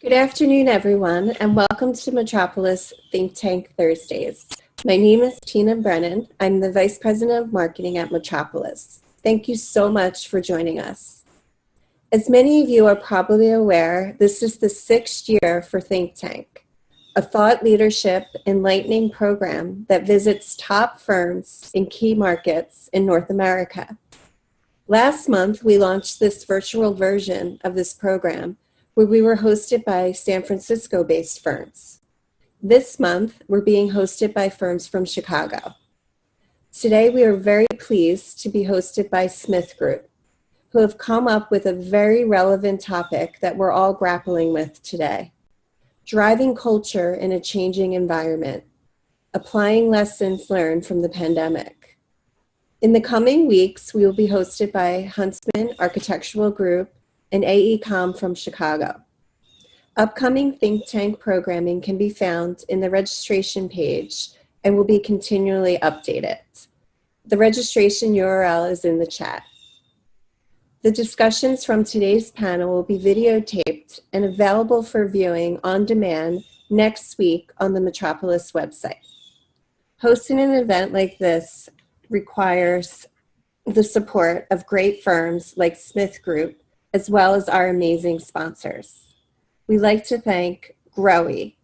Good afternoon, everyone, and welcome to Metropolis Think Tank Thursdays. My name is Tina Brennan. I'm the Vice President of Marketing at Metropolis. Thank you so much for joining us. As many of you are probably aware, this is the 6th year for Think Tank, a thought leadership enlightening program that visits top firms in key markets in North America. Last month, we launched this virtual version of this program where we were hosted by San Francisco-based firms. This month, we're being hosted by firms from Chicago. Today, we are very pleased to be hosted by SmithGroup, who have come up with a very relevant topic that we're all grappling with today: driving culture in a changing environment, applying lessons learned from the pandemic. In the coming weeks, we will be hosted by Huntsman Architectural Group and AECOM from Chicago. Upcoming Think Tank programming can be found in the registration page and will be continually updated. The registration URL is in the chat. The discussions from today's panel will be videotaped and available for viewing on demand next week on the Metropolis website. Hosting an event like this requires the support of great firms like SmithGroup, as well as our amazing sponsors. We'd like to thank Growy,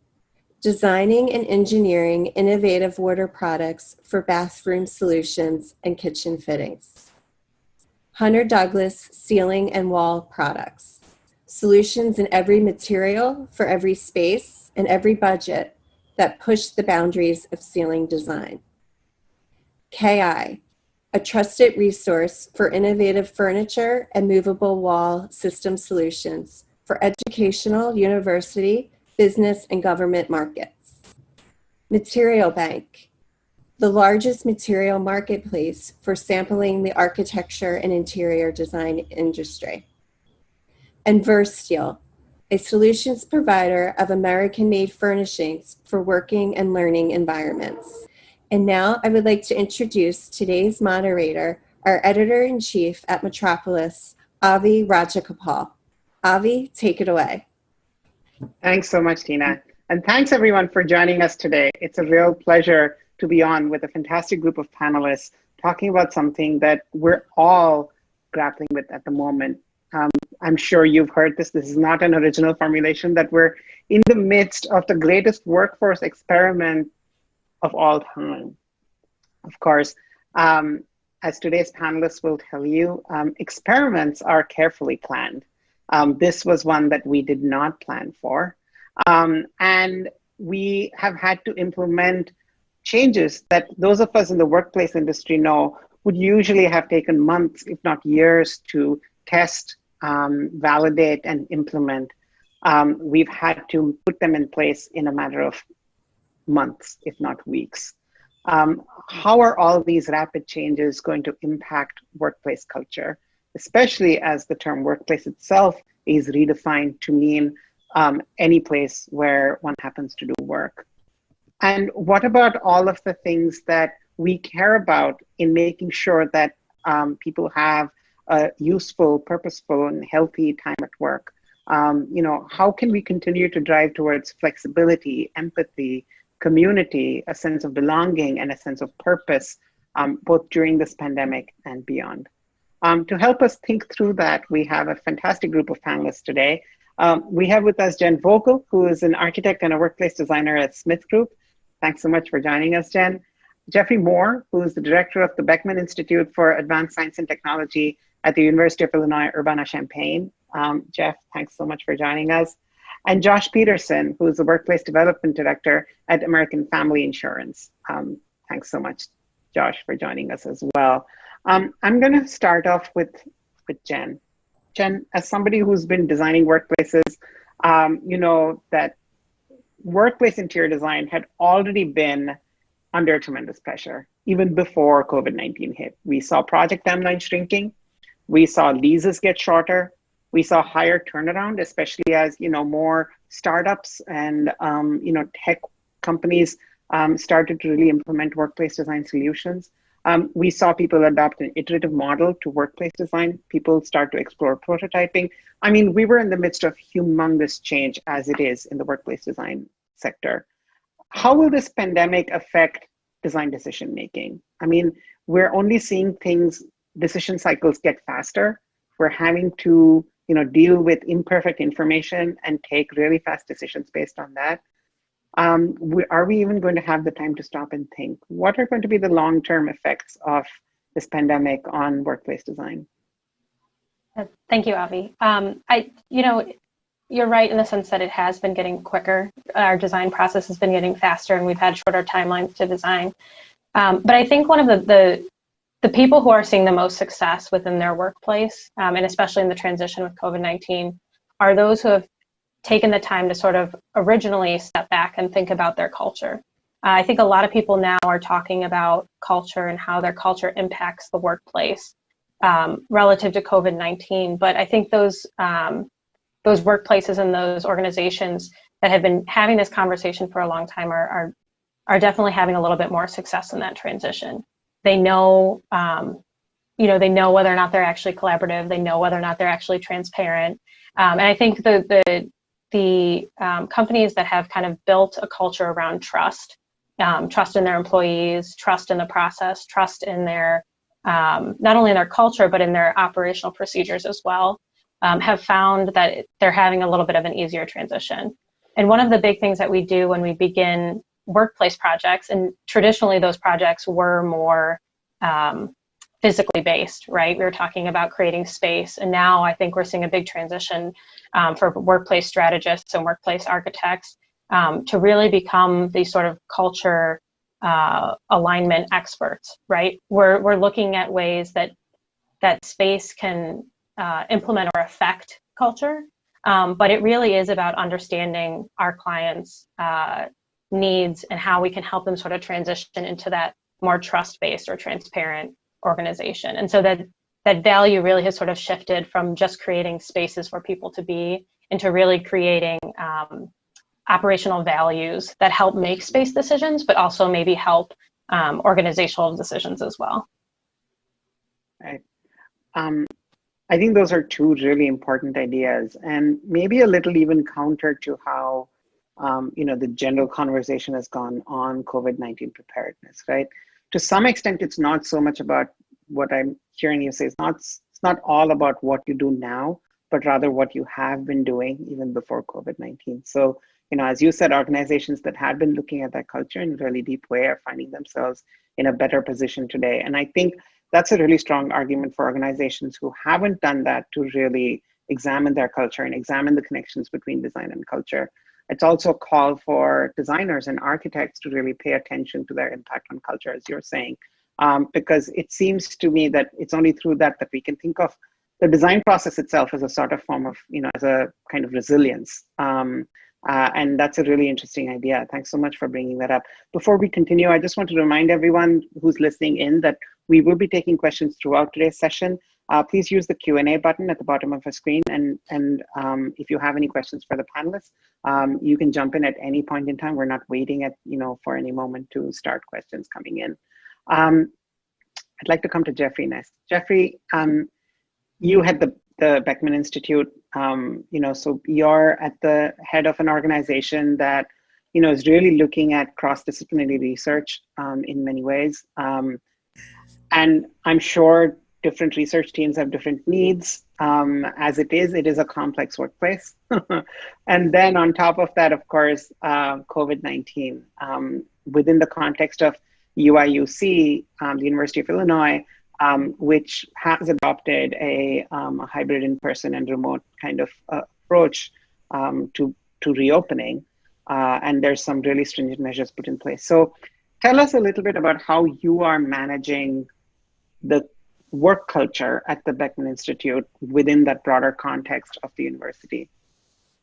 designing and engineering innovative water products for bathroom solutions and kitchen fittings. Hunter Douglas Ceiling and Wall Products, solutions in every material for every space and every budget that push the boundaries of ceiling design. KI, a trusted resource for innovative furniture and movable wall system solutions for educational, university, business, and government markets. Material Bank, the largest material marketplace for sampling the architecture and interior design industry. And Versteel, a solutions provider of American-made furnishings for working and learning environments. And now I would like to introduce today's moderator, our editor-in-chief at Metropolis, Avi Rajagopal. Avi, take it away. Thanks so much, Tina. And thanks everyone for joining us today. It's a real pleasure to be on with a fantastic group of panelists talking about something that we're all grappling with at the moment. I'm sure you've heard this. This is not an original formulation, that we're in the midst of the greatest workforce experiment of all time. Of course, as today's panelists will tell you, experiments are carefully planned. This was one that we did not plan for. And we have had to implement changes that those of us in the workplace industry know would usually have taken months, if not years, to test, validate, and implement. We've had to put them in place in a matter of months, if not weeks. How are all these rapid changes going to impact workplace culture, especially as the term workplace itself is redefined to mean any place where one happens to do work? And what about all of the things that we care about in making sure that people have a useful, purposeful, and healthy time at work? How can we continue to drive towards flexibility, empathy, community, a sense of belonging, and a sense of purpose, both during this pandemic and beyond? To help us think through that, we have a fantastic group of panelists today. We have with us Jen Vogel, who is an architect and a workplace designer at SmithGroup. Thanks so much for joining us, Jen. Jeffrey Moore, who is the director of the Beckman Institute for Advanced Science and Technology at the University of Illinois, Urbana-Champaign. Jeff, thanks so much for joining us. And Josh Peterson, who is the Workplace Development Director at American Family Insurance. Thanks so much, Josh, for joining us as well. I'm going to start off with Jen. Jen, as somebody who's been designing workplaces, you know that workplace interior design had already been under tremendous pressure, even before COVID-19 hit. We saw project timelines shrinking. We saw leases get shorter. We saw higher turnaround, especially as more startups and tech companies started to really implement workplace design solutions. We saw people adopt an iterative model to workplace design. People start to explore prototyping. I mean, we were in the midst of humongous change as it is in the workplace design sector. How will this pandemic affect design decision making? I mean, we're only seeing decision cycles get faster. We're having to, deal with imperfect information and take really fast decisions based on that. Are we even going to have the time to stop and think? What are going to be the long-term effects of this pandemic on workplace design? Thank you, Avi. You're right in the sense that it has been getting quicker. Our design process has been getting faster, and we've had shorter timelines to design. But I think one of the people who are seeing the most success within their workplace, and especially in the transition with COVID-19, are those who have taken the time to sort of originally step back and think about their culture. I think a lot of people now are talking about culture and how their culture impacts the workplace relative to COVID-19. But I think those workplaces and those organizations that have been having this conversation for a long time are definitely having a little bit more success in that transition. They know, they know whether or not they're actually collaborative. They know whether or not they're actually transparent. And I think the companies that have kind of built a culture around trust in their employees, trust in the process, trust in their, not only in their culture, but in their operational procedures as well, have found that they're having a little bit of an easier transition. And one of the big things that we do when we begin workplace projects, and traditionally those projects were more physically based, right? We were talking about creating space, and now I think we're seeing a big transition for workplace strategists and workplace architects to really become these sort of culture alignment experts, right? We're looking at ways that space can implement or affect culture, but it really is about understanding our clients' needs and how we can help them sort of transition into that more trust-based or transparent organization. And so that value really has sort of shifted from just creating spaces for people to be into really creating operational values that help make space decisions, but also maybe help organizational decisions as well. Right. I think those are two really important ideas, and maybe a little even counter to how the general conversation has gone on COVID-19 preparedness, right? To some extent, it's not so much about what I'm hearing you say. It's not all about what you do now, but rather what you have been doing even before COVID-19. So, as you said, organizations that had been looking at that culture in a really deep way are finding themselves in a better position today. And I think that's a really strong argument for organizations who haven't done that to really examine their culture and examine the connections between design and culture. It's also a call for designers and architects to really pay attention to their impact on culture, as you're saying, because it seems to me that it's only through that we can think of the design process itself as a sort of form of, as a kind of resilience. And that's a really interesting idea. Thanks so much for bringing that up. Before we continue, I just want to remind everyone who's listening in that we will be taking questions throughout today's session. Please use the Q&A button at the bottom of the screen. And if you have any questions for the panelists, you can jump in at any point in time. We're not waiting for any moment to start questions coming in. I'd like to come to Jeffrey next. Jeffrey, you had the Beckman Institute, so you're at the head of an organization that, is really looking at cross-disciplinary research in many ways. And I'm sure different research teams have different needs. As it is a complex workplace. And then on top of that, of course, COVID-19. Within the context of UIUC, the University of Illinois, which has adopted a hybrid in-person and remote kind of approach to reopening. And there's some really stringent measures put in place. So tell us a little bit about how you are managing the work culture at the Beckman Institute within that broader context of the university.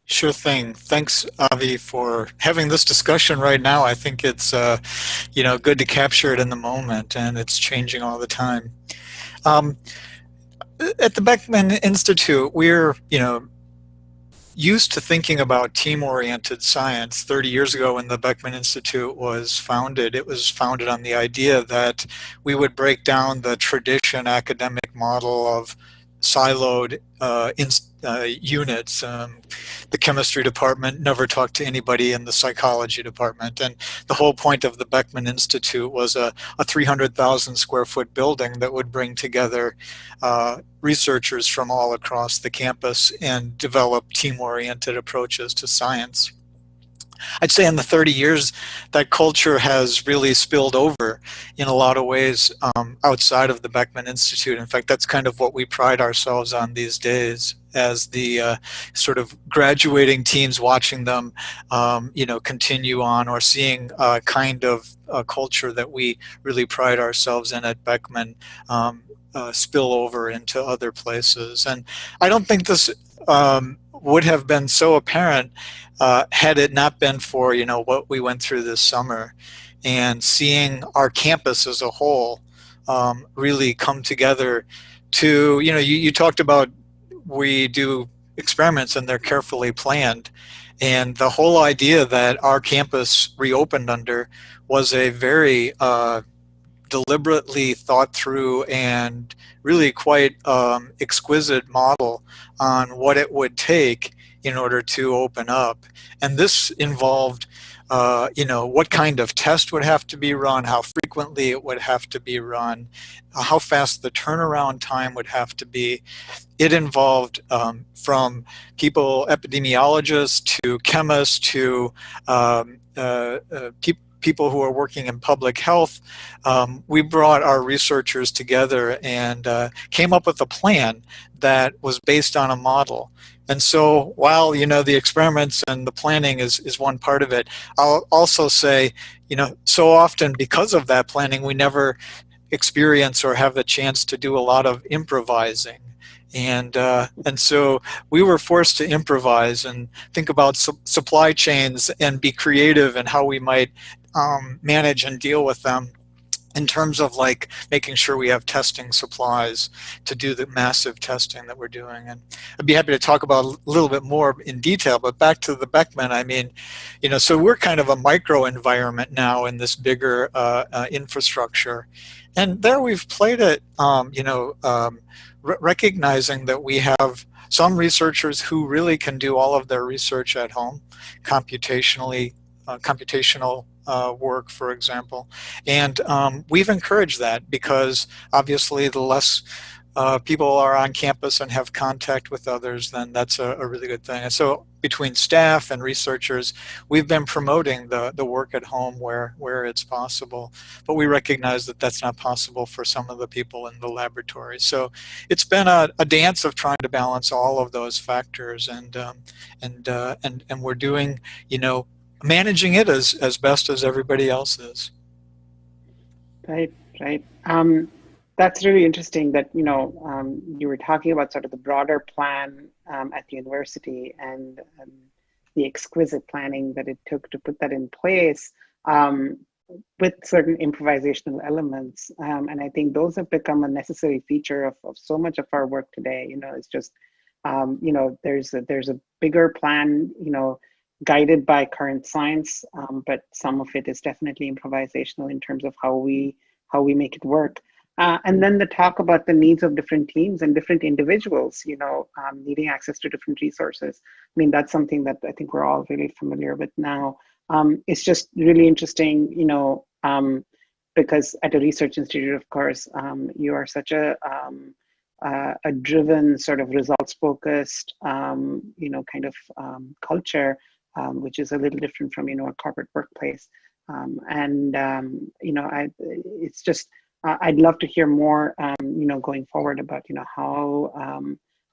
Sure thing. Thanks, Avi, for having this discussion right now. I think it's good to capture it in the moment, and it's changing all the time. At the Beckman Institute, we're used to thinking about team-oriented science. 30 years ago when the Beckman Institute was founded, it was founded on the idea that we would break down the tradition academic model of siloed units. The chemistry department never talked to anybody in the psychology department. And the whole point of the Beckman Institute was a 300,000 square foot building that would bring together researchers from all across the campus and develop team-oriented approaches to science. I'd say in the 30 years that culture has really spilled over in a lot of ways outside of the Beckman Institute. In fact, that's kind of what we pride ourselves on these days, as the sort of graduating teams, watching them continue on, or seeing a kind of culture that we really pride ourselves in at Beckman spill over into other places. And I don't think this would have been so apparent had it not been for what we went through this summer, and seeing our campus as a whole really come together to, you talked about, we do experiments and they're carefully planned, and the whole idea that our campus reopened under was a very deliberately thought through and really quite exquisite model on what it would take in order to open up. And this involved what kind of test would have to be run, how frequently it would have to be run, how fast the turnaround time would have to be. It involved from people, epidemiologists to chemists to people who are working in public health. We brought our researchers together and came up with a plan that was based on a model. And so while, the experiments and the planning is one part of it, I'll also say, so often because of that planning, we never experience or have the chance to do a lot of improvising. And so we were forced to improvise and think about supply chains and be creative in how we might manage and deal with them, in terms of like making sure we have testing supplies to do the massive testing that we're doing. And I'd be happy to talk about a little bit more in detail, but back to the Beckman, so we're kind of a micro environment now in this bigger infrastructure. And there we've played it, recognizing that we have some researchers who really can do all of their research at home, computational work, for example. And we've encouraged that, because obviously the less people are on campus and have contact with others, then that's a really good thing. And so between staff and researchers, we've been promoting the work at home where it's possible. But we recognize that that's not possible for some of the people in the laboratory. So it's been a dance of trying to balance all of those factors, and we're doing, managing it as best as everybody else is. Right. That's really interesting that, you were talking about sort of the broader plan at the university, and the exquisite planning that it took to put that in place with certain improvisational elements. And I think those have become a necessary feature of so much of our work today. It's just, there's a bigger plan, guided by current science, but some of it is definitely improvisational in terms of how we make it work. And then the talk about the needs of different teams and different individuals, needing access to different resources. That's something that I think we're all really familiar with now. It's just really interesting, because at a research institute, of course, you are such a driven, sort of results-focused, kind of culture, which is a little different from, a corporate workplace. It's just, I'd love to hear more, going forward about,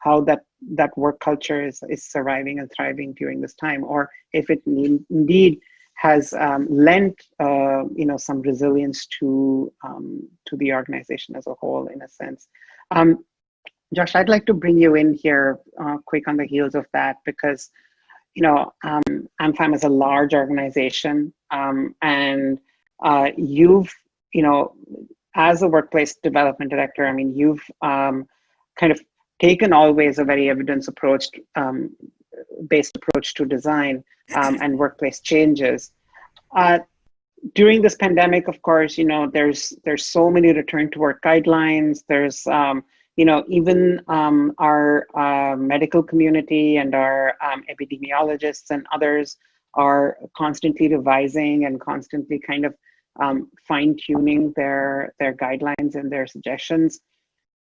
how that work culture is surviving and thriving during this time, or if it indeed has lent, some resilience to the organization as a whole, in a sense. Josh, I'd like to bring you in here quick on the heels of that, because AmFam is a large organization, and you've, as a workplace development director, you've kind of taken always a very evidence approach based approach to design and workplace changes. During this pandemic, of course, there's so many return to work guidelines. There's even our medical community and our epidemiologists and others are constantly revising and constantly kind of fine-tuning their guidelines and their suggestions.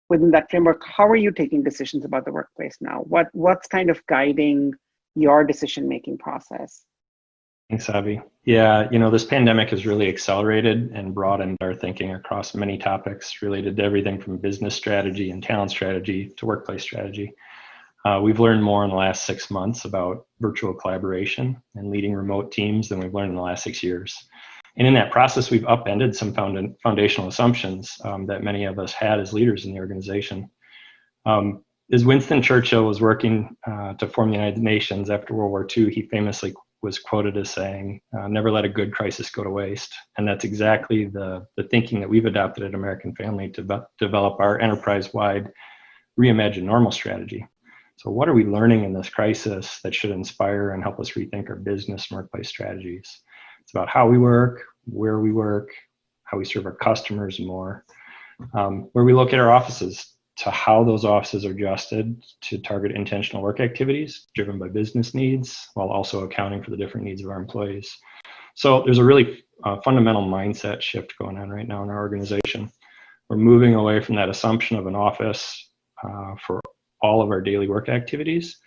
Within that framework, how are you taking decisions about the workplace now? What's kind of guiding your decision-making process? Thanks, Avi. Yeah, this pandemic has really accelerated and broadened our thinking across many topics related to everything from business strategy and talent strategy to workplace strategy. We've learned more in the last 6 months about virtual collaboration and leading remote teams than we've learned in the last 6 years. And in that process, we've upended some foundational assumptions that many of us had as leaders in the organization. As Winston Churchill was working to form the United Nations after World War II, he famously was quoted as saying, never let a good crisis go to waste. And that's exactly the thinking that we've adopted at American Family to develop our enterprise-wide Reimagine Normal strategy. So what are we learning in this crisis that should inspire and help us rethink our business and workplace strategies? It's about how we work, where we work, how we serve our customers, and more. Where we look at our offices, to how those offices are adjusted to target intentional work activities driven by business needs, while also accounting for the different needs of our employees. So there's a really fundamental mindset shift going on right now in our organization. We're moving away from that assumption of an office for all of our daily work activities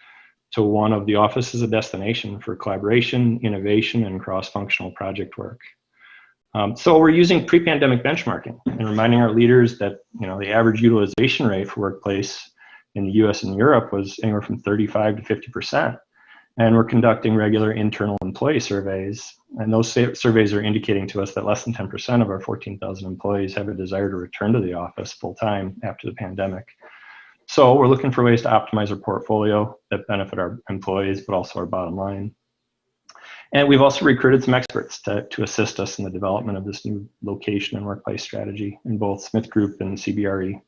to one of the office as a destination for collaboration, innovation, and cross-functional project work. So we're using pre-pandemic benchmarking and reminding our leaders that the average utilization rate for workplace in the US and Europe was anywhere from 35 to 50%. And we're conducting regular internal employee surveys. And those surveys are indicating to us that less than 10% of our 14,000 employees have a desire to return to the office full-time after the pandemic. So we're looking for ways to optimize our portfolio that benefit our employees, but also our bottom line. And we've also recruited some experts to assist us in the development of this new location and workplace strategy in both SmithGroup and CBRE.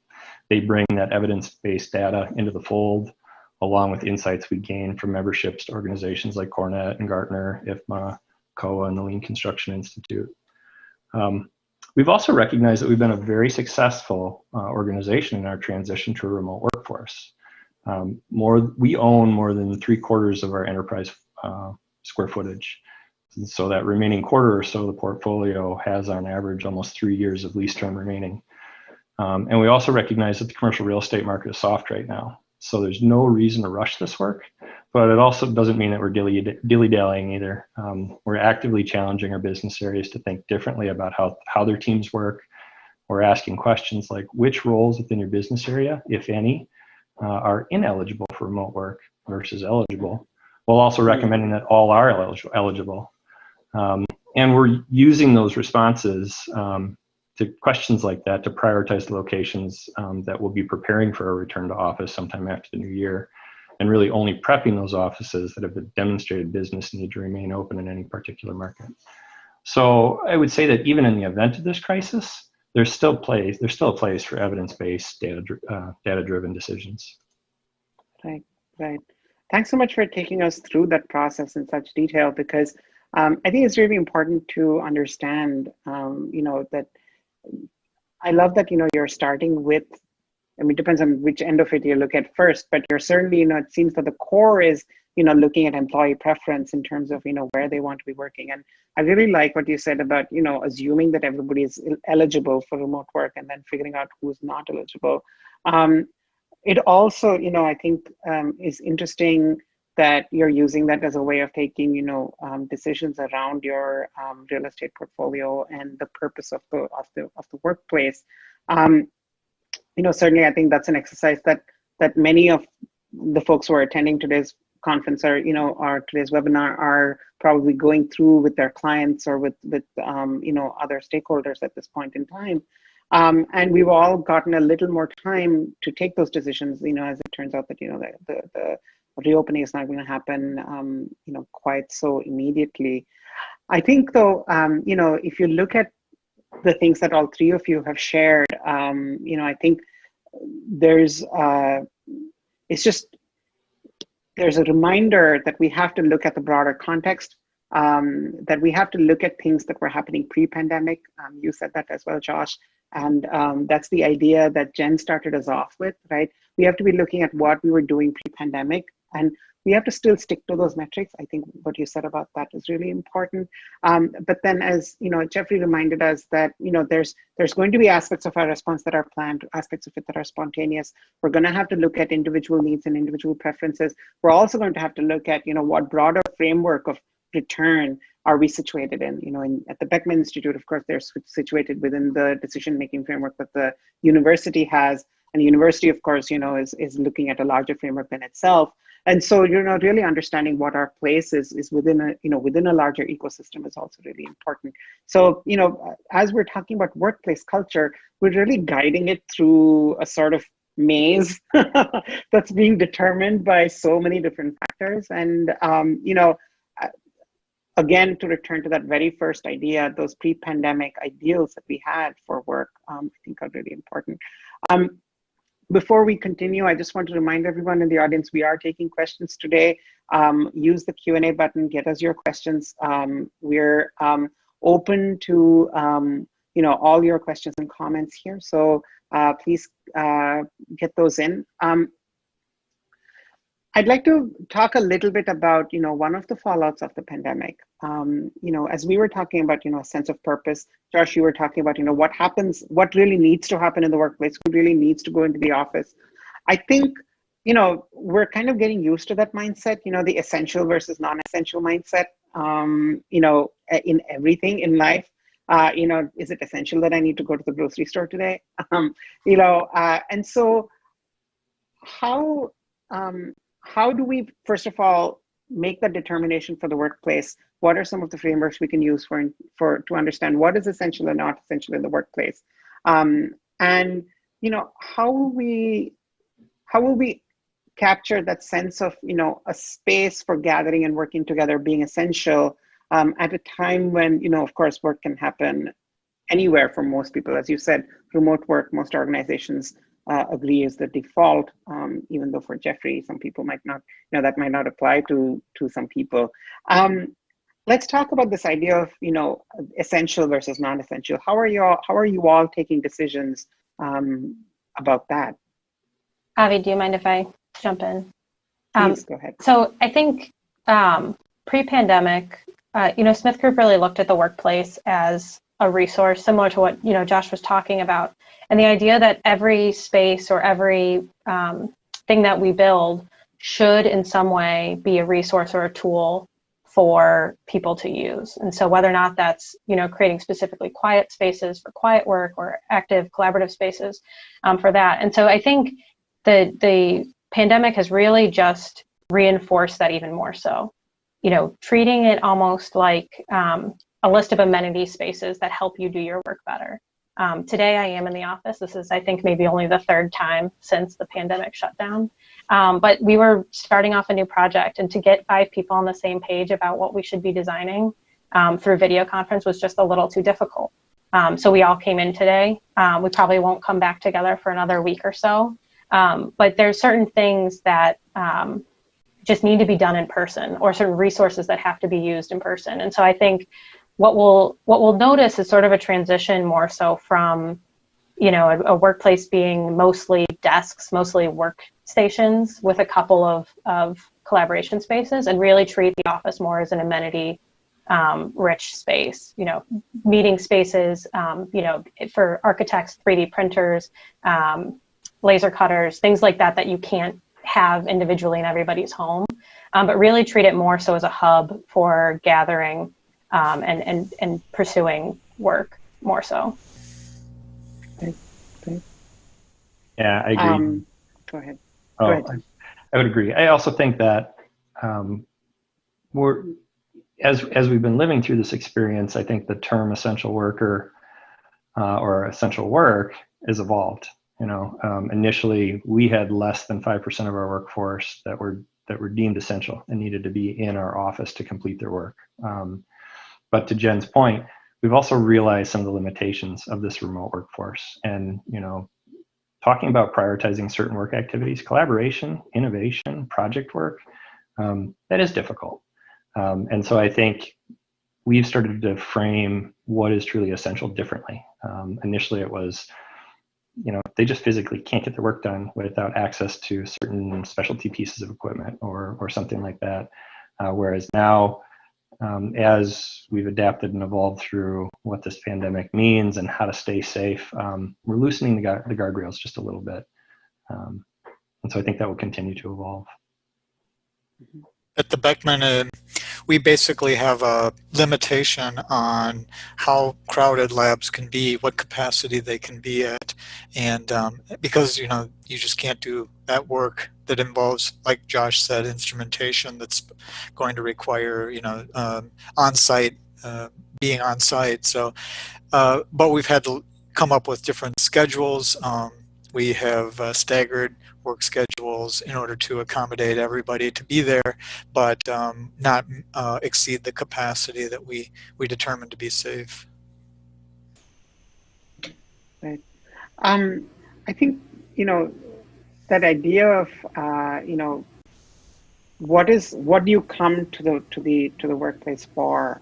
They bring that evidence-based data into the fold, along with insights we gain from memberships to organizations like Cornet and Gartner, IFMA, COA, and the Lean Construction Institute. We've also recognized that we've been a very successful organization in our transition to a remote workforce. We own more than 3/4 of our enterprise square footage. And so that remaining quarter or so of the portfolio has on average almost 3 years of lease term remaining. And we also recognize that the commercial real estate market is soft right now. So there's no reason to rush this work, but it also doesn't mean that we're dilly-dallying either. We're actively challenging our business areas to think differently about how their teams work. We're asking questions like which roles within your business area, if any, are ineligible for remote work versus eligible, while also recommending that all are eligible. And we're using those responses to questions like that to prioritize the locations that will be preparing for a return to office sometime after the new year, and really only prepping those offices that have a demonstrated business need to remain open in any particular market. So I would say that even in the event of this crisis, there's still a place for evidence-based, data-driven decisions. Right, right. Thanks so much for taking us through that process in such detail, because I think it's really important to understand, that I love that, you're starting with, it depends on which end of it you look at first, but you're certainly, it seems that the core is, looking at employee preference in terms of, where they want to be working. And I really like what you said about, assuming that everybody is eligible for remote work and then figuring out who's not eligible. It also, I think is interesting that you're using that as a way of taking, decisions around your real estate portfolio and the purpose of the workplace. Certainly, I think that's an exercise that many of the folks who are attending today's conference or today's webinar are probably going through with their clients or with other stakeholders at this point in time. And we've all gotten a little more time to take those decisions, as it turns out that, the reopening is not going to happen, quite so immediately. I think, though, if you look at the things that all three of you have shared, I think there's, it's just, there's a reminder that we have to look at the broader context, that we have to look at things that were happening pre-pandemic. You said that as well, Josh. And that's the idea that Jen started us off with, right? We have to be looking at what we were doing pre-pandemic, and we have to still stick to those metrics. I think what you said about that is really important. But then, as you know, Jeffrey reminded us that there's going to be aspects of our response that are planned, aspects of it that are spontaneous. We're going to have to look at individual needs and individual preferences. We're also going to have to look at what broader framework of return are we situated in? At the Beckman Institute, of course, they're situated within the decision-making framework that the university has. And the university, of course, is looking at a larger framework than itself. And so, really understanding what our place is within a larger ecosystem is also really important. So, as we're talking about workplace culture, we're really guiding it through a sort of maze that's being determined by so many different factors. And, again, to return to that very first idea, those pre-pandemic ideals that we had for work, I think are really important. Before we continue, I just want to remind everyone in the audience, we are taking questions today. Use the Q&A button, get us your questions. We're open to all your questions and comments here. So please get those in. I'd like to talk a little bit about, one of the fallouts of the pandemic. As we were talking about, a sense of purpose, Josh, you were talking about, what really needs to happen in the workplace, who really needs to go into the office. I think, we're kind of getting used to that mindset, the essential versus non-essential mindset, in everything in life. Is it essential that I need to go to the grocery store today? And so how do we, first of all, make that determination for the workplace? What are some of the frameworks we can use to understand what is essential and not essential in the workplace? And how will we capture that sense of a space for gathering and working together being essential at a time when of course work can happen anywhere for most people. As you said, remote work, most organizations agree is the default, even though for Jeffrey, some people might not, that might not apply to some people. Let's talk about this idea of, essential versus non-essential. How are you all taking decisions about that? Avi, do you mind if I jump in? Please, go ahead. So I think pre-pandemic, SmithGroup really looked at the workplace as a resource similar to what Josh was talking about, and the idea that every space or every thing that we build should in some way be a resource or a tool for people to use. And so whether or not that's creating specifically quiet spaces for quiet work or active collaborative spaces for that. And so I think the pandemic has really just reinforced that even more so, treating it almost like a list of amenity spaces that help you do your work better. Today I am in the office. This is, I think, maybe only the third time since the pandemic shut down. But we were starting off a new project, and to get 5 people on the same page about what we should be designing through video conference was just a little too difficult. So we all came in today. We probably won't come back together for another week or so. But there's certain things that just need to be done in person, or certain resources that have to be used in person. And so I think what we'll notice is sort of a transition more so from, a workplace being mostly desks, mostly workstations with a couple of collaboration spaces, and really treat the office more as an amenity rich space, meeting spaces, for architects, 3D printers, laser cutters, things like that you can't have individually in everybody's home, but really treat it more so as a hub for gathering and pursuing work more so. Okay. Yeah, I agree. Go ahead. Go ahead. I would agree. I also think that as we've been living through this experience, I think the term essential worker or essential work has evolved. Initially we had less than 5% of our workforce that were deemed essential and needed to be in our office to complete their work. But to Jen's point, we've also realized some of the limitations of this remote workforce, and talking about prioritizing certain work activities, collaboration, innovation, project work, that is difficult. And so I think we've started to frame what is truly essential differently. Initially it was, they just physically can't get their work done without access to certain specialty pieces of equipment or something like that. Whereas now, as we've adapted and evolved through what this pandemic means and how to stay safe, we're loosening the guardrails just a little bit. And so I think that will continue to evolve. At the Beckman, we basically have a limitation on how crowded labs can be, what capacity they can be at, and because you just can't do that work that involves, like Josh said, instrumentation that's going to require on-site, being on site. So, but we've had to come up with different schedules. We have staggered work schedules in order to accommodate everybody to be there, but not exceed the capacity that we determined to be safe. Right. I think that idea of what do you come to the workplace for?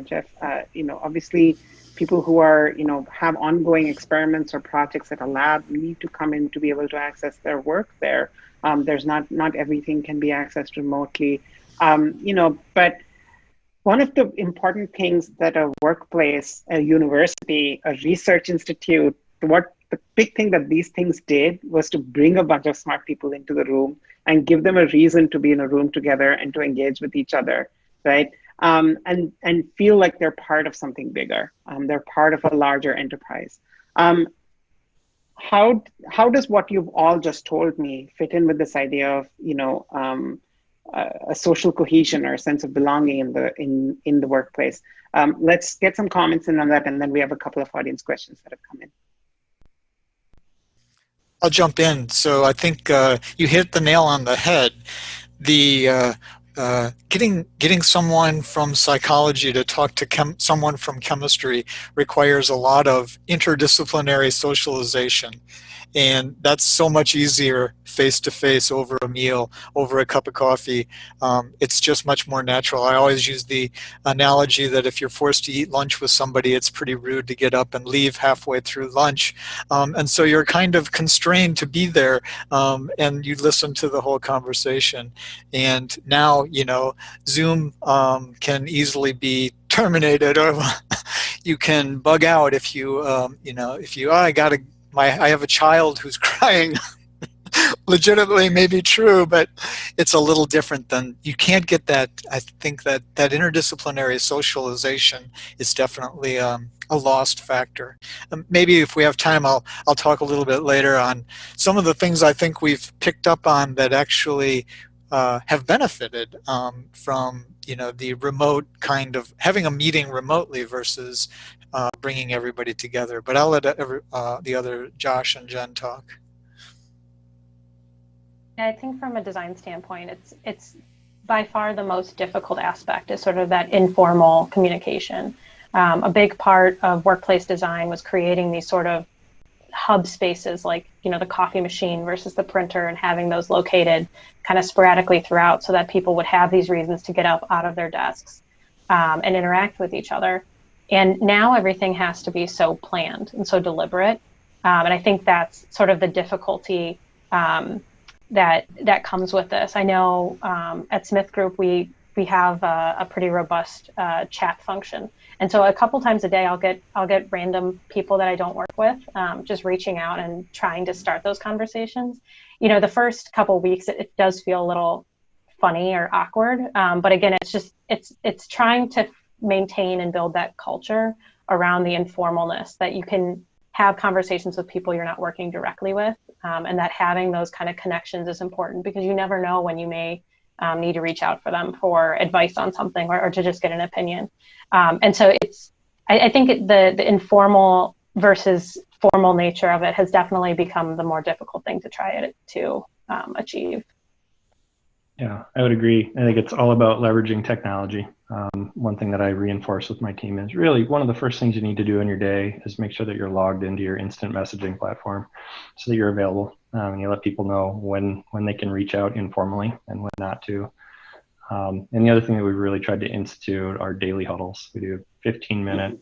Jeff, obviously people who are have ongoing experiments or projects at a lab need to come in to be able to access their work there. There's not everything can be accessed remotely, but one of the important things that a workplace, a university, a research institute, what the big thing that these things did was to bring a bunch of smart people into the room and give them a reason to be in a room together and to engage with each other, right? And feel like they're part of something bigger. They're part of a larger enterprise. How does what you've all just told me fit in with this idea of a social cohesion or a sense of belonging in the workplace? Let's get some comments in on that, and then we have a couple of audience questions that have come in. I'll jump in. So I think you hit the nail on the head. The getting someone from psychology to talk to someone from chemistry requires a lot of interdisciplinary socialization. And that's so much easier face-to-face over a meal, over a cup of coffee. It's just much more natural. I always use the analogy that if you're forced to eat lunch with somebody, it's pretty rude to get up and leave halfway through lunch. And so you're kind of constrained to be there, and you listen to the whole conversation. And now, Zoom can easily be terminated, or you can bug out if I have a child who's crying. Legitimately may be true, but it's a little different than, you can't get that. I think that interdisciplinary socialization is definitely a lost factor. Maybe if we have time, I'll talk a little bit later on some of the things I think we've picked up on that actually have benefited from the remote kind of having a meeting remotely versus bringing everybody together. But I'll let the other Josh and Jen talk. I think from a design standpoint, it's by far the most difficult aspect is sort of that informal communication. A big part of workplace design was creating these sort of hub spaces like, the coffee machine versus the printer, and having those located kind of sporadically throughout so that people would have these reasons to get up out of their desks and interact with each other. And now everything has to be so planned and so deliberate. And I think that's sort of the difficulty that comes with this. I know at SmithGroup we have a pretty robust chat function, and so a couple times a day I'll get random people that I don't work with, just reaching out and trying to start those conversations. The first couple weeks it does feel a little funny or awkward, but again, it's trying to maintain and build that culture around the informalness, that you can have conversations with people you're not working directly with, and that having those kind of connections is important, because you never know when you may need to reach out for them for advice on something or to just get an opinion. And so I think the informal versus formal nature of it has definitely become the more difficult thing to try to achieve. Yeah, I would agree. I think it's all about leveraging technology. One thing that I reinforce with my team is really one of the first things you need to do in your day is make sure that you're logged into your instant messaging platform so that you're available. And you let people know when they can reach out informally and when not to. And the other thing that we've really tried to institute are daily huddles. We do 15-minute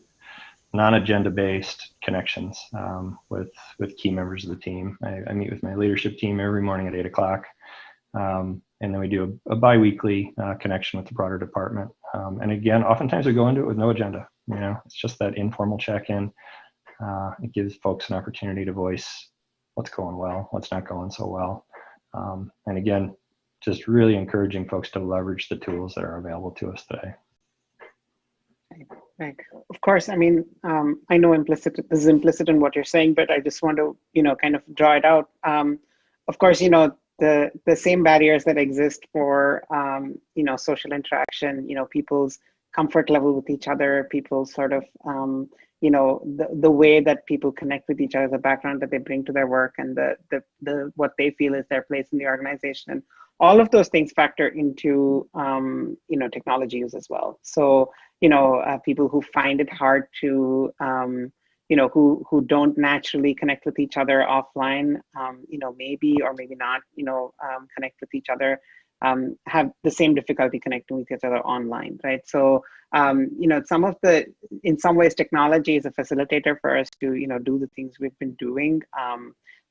non-agenda based connections with key members of the team. I meet with my leadership team every morning at 8 o'clock. And then we do a bi-weekly connection with the broader department. And again, oftentimes we go into it with no agenda. It's just that informal check-in. It gives folks an opportunity to voice what's going well, what's not going so well. And again, just really encouraging folks to leverage the tools that are available to us today. Right. Of course, I mean, I know this is implicit in what you're saying, but I just want to, kind of draw it out. Of course, the same barriers that exist for, social interaction, people's comfort level with each other, people's sort of, the way that people connect with each other, the background that they bring to their work, and the what they feel is their place in the organization. And all of those things factor into, technology use as well. So, people who find it hard to, who don't naturally connect with each other offline, maybe or maybe not, connect with each other, have the same difficulty connecting with each other online, right? So, in some ways, technology is a facilitator for us to, do the things we've been doing.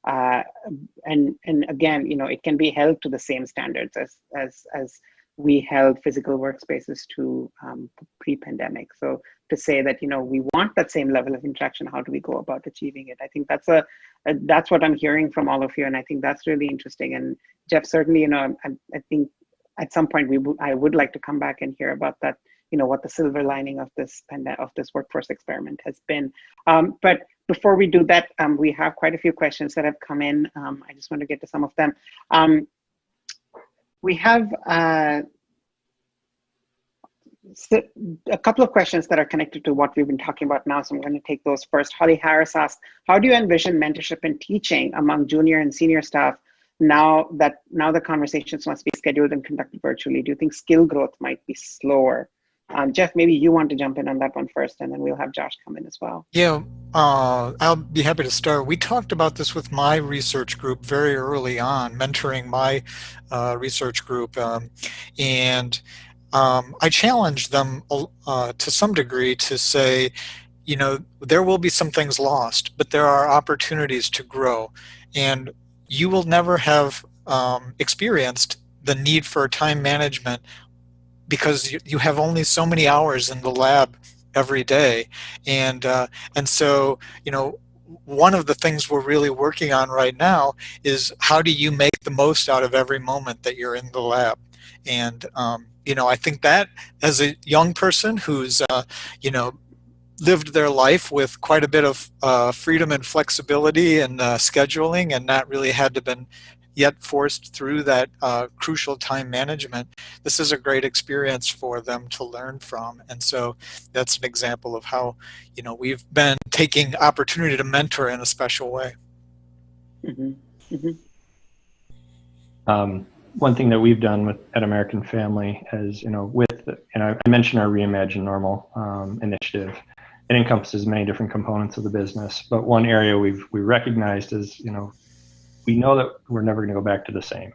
And again, it can be held to the same standards as we held physical workspaces to pre-pandemic. So to say that, we want that same level of interaction, how do we go about achieving it? I think that's what I'm hearing from all of you. And I think that's really interesting. And Jeff, certainly, I think at some point I would like to come back and hear about that, what the silver lining of this workforce experiment has been. But before we do that, we have quite a few questions that have come in. I just want to get to some of them. We have a couple of questions that are connected to what we've been talking about now, so I'm going to take those first. Holly Harris asked, how do you envision mentorship and teaching among junior and senior staff now the conversations must be scheduled and conducted virtually? Do you think skill growth might be slower? Jeff, maybe you want to jump in on that one first, and then we'll have Josh come in as well. Yeah, I'll be happy to start. We talked about this with my research group very early on, mentoring my research group, and I challenged them to some degree to say, there will be some things lost, but there are opportunities to grow, and you will never have experienced the need for time management because you have only so many hours in the lab every day. And so, one of the things we're really working on right now is how do you make the most out of every moment that you're in the lab? And, I think that as a young person who's, lived their life with quite a bit of freedom and flexibility and scheduling, and not really had to been yet forced through that crucial time management, this is a great experience for them to learn from. And so that's an example of how, we've been taking opportunity to mentor in a special way. Mm-hmm. Mm-hmm. One thing that we've done at American Family is, I mentioned our Reimagine Normal initiative. It encompasses many different components of the business, but one area we recognized is, we know that we're never going to go back to the same.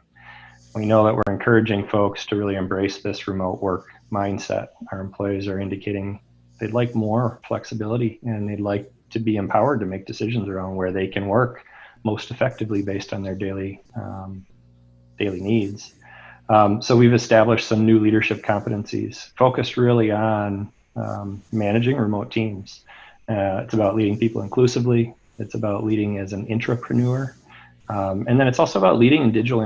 We know that we're encouraging folks to really embrace this remote work mindset. Our employees are indicating they'd like more flexibility, and they'd like to be empowered to make decisions around where they can work most effectively based on their daily needs. So we've established some new leadership competencies focused really on managing remote teams. It's about leading people inclusively. It's about leading as an intrapreneur. And then it's also about leading in digital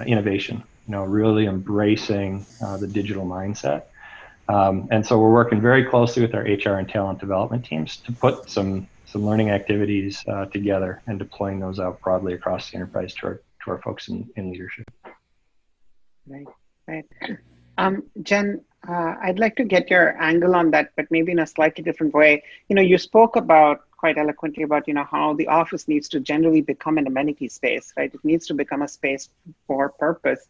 innovation, really embracing the digital mindset. And so we're working very closely with our HR and talent development teams to put some learning activities together and deploying those out broadly across the enterprise to our folks in leadership. Right. Jen, I'd like to get your angle on that, but maybe in a slightly different way. You spoke about quite eloquently about, how the office needs to generally become an amenity space, right? It needs to become a space for purpose.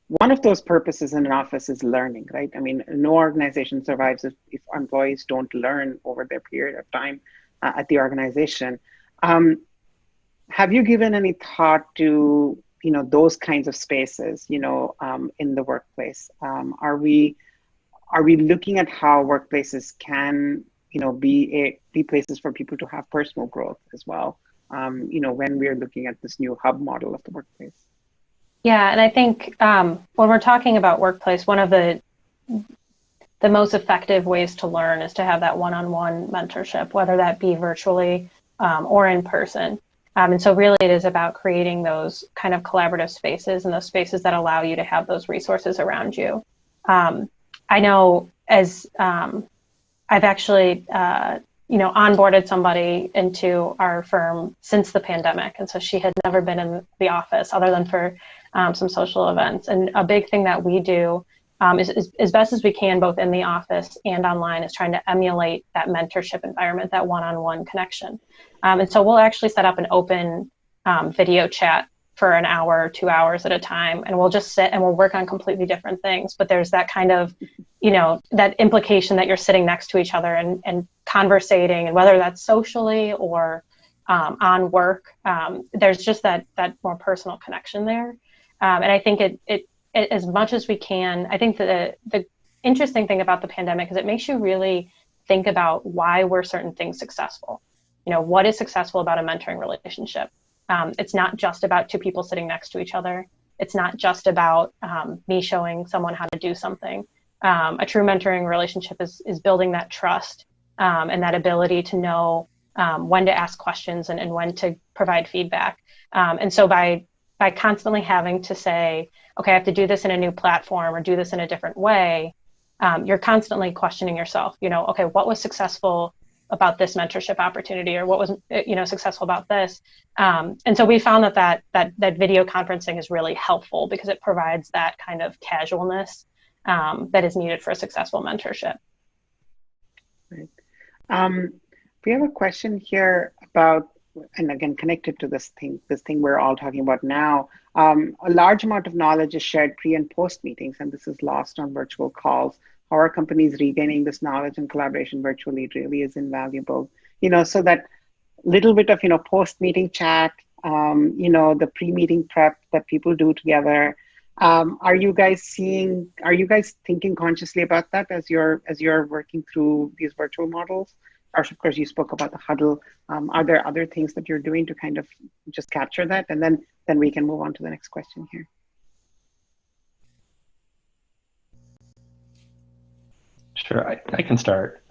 One of those purposes in an office is learning, right? I mean, no organization survives if employees don't learn over their period of time at the organization. have you given any thought to, those kinds of spaces, in the workplace? Are we looking at how workplaces can, be places for people to have personal growth as well? When we're looking at this new hub model of the workplace. Yeah, and I think when we're talking about workplace, one of the most effective ways to learn is to have that one-on-one mentorship, whether that be virtually or in person. And so really it is about creating those kind of collaborative spaces and those spaces that allow you to have those resources around you. I know as I've actually, onboarded somebody into our firm since the pandemic. And so she had never been in the office other than for some social events. And a big thing that we do is as best as we can, both in the office and online, is trying to emulate that mentorship environment, that one-on-one connection. And so we'll actually set up an open video chat for an hour, 2 hours at a time, and we'll just sit and we'll work on completely different things. But there's that kind of, that implication that you're sitting next to each other and conversating, and whether that's socially or on work, there's just that more personal connection there. And I think it as much as we can, I think the interesting thing about the pandemic is it makes you really think about why were certain things successful. What is successful about a mentoring relationship? It's not just about two people sitting next to each other. It's not just about me showing someone how to do something. A true mentoring relationship is building that trust and that ability to know when to ask questions and when to provide feedback. And so by constantly having to say, okay, I have to do this in a new platform or do this in a different way, you're constantly questioning yourself, okay, what was successful about this mentorship opportunity, or what was successful about this? And so we found that video conferencing is really helpful because it provides that kind of casualness that is needed for a successful mentorship. Right. We have a question here about, and again, connected to this thing we're all talking about now. A large amount of knowledge is shared pre and post meetings, and this is lost on virtual calls. How are companies regaining this knowledge and collaboration virtually really is invaluable. So that little bit of, post-meeting chat, the pre-meeting prep that people do together. Are you guys thinking consciously about that as you're working through these virtual models? Of course, you spoke about the huddle. Are there other things that you're doing to kind of just capture that? And then we can move on to the next question here. Sure, I can start.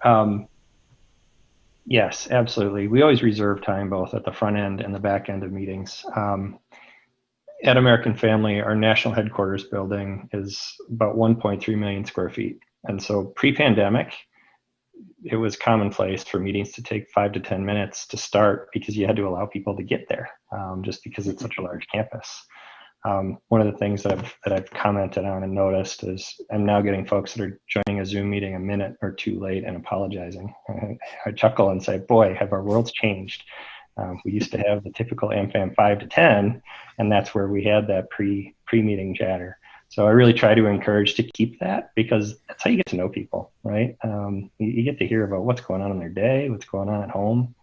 Yes, absolutely. We always reserve time both at the front end and the back end of meetings. At American Family, our national headquarters building is about 1.3 million square feet. And so pre-pandemic, it was commonplace for meetings to take 5 to 10 minutes to start because you had to allow people to get there, just because it's such a large campus. One of the things that I've commented on and noticed is I'm now getting folks that are joining a Zoom meeting a minute or two late and apologizing. I chuckle and say, boy, have our worlds changed. We used to have the typical AmFam 5 to 10, and that's where we had that pre-meeting chatter. So I really try to encourage to keep that because that's how you get to know people, right? You get to hear about what's going on in their day, what's going on at home.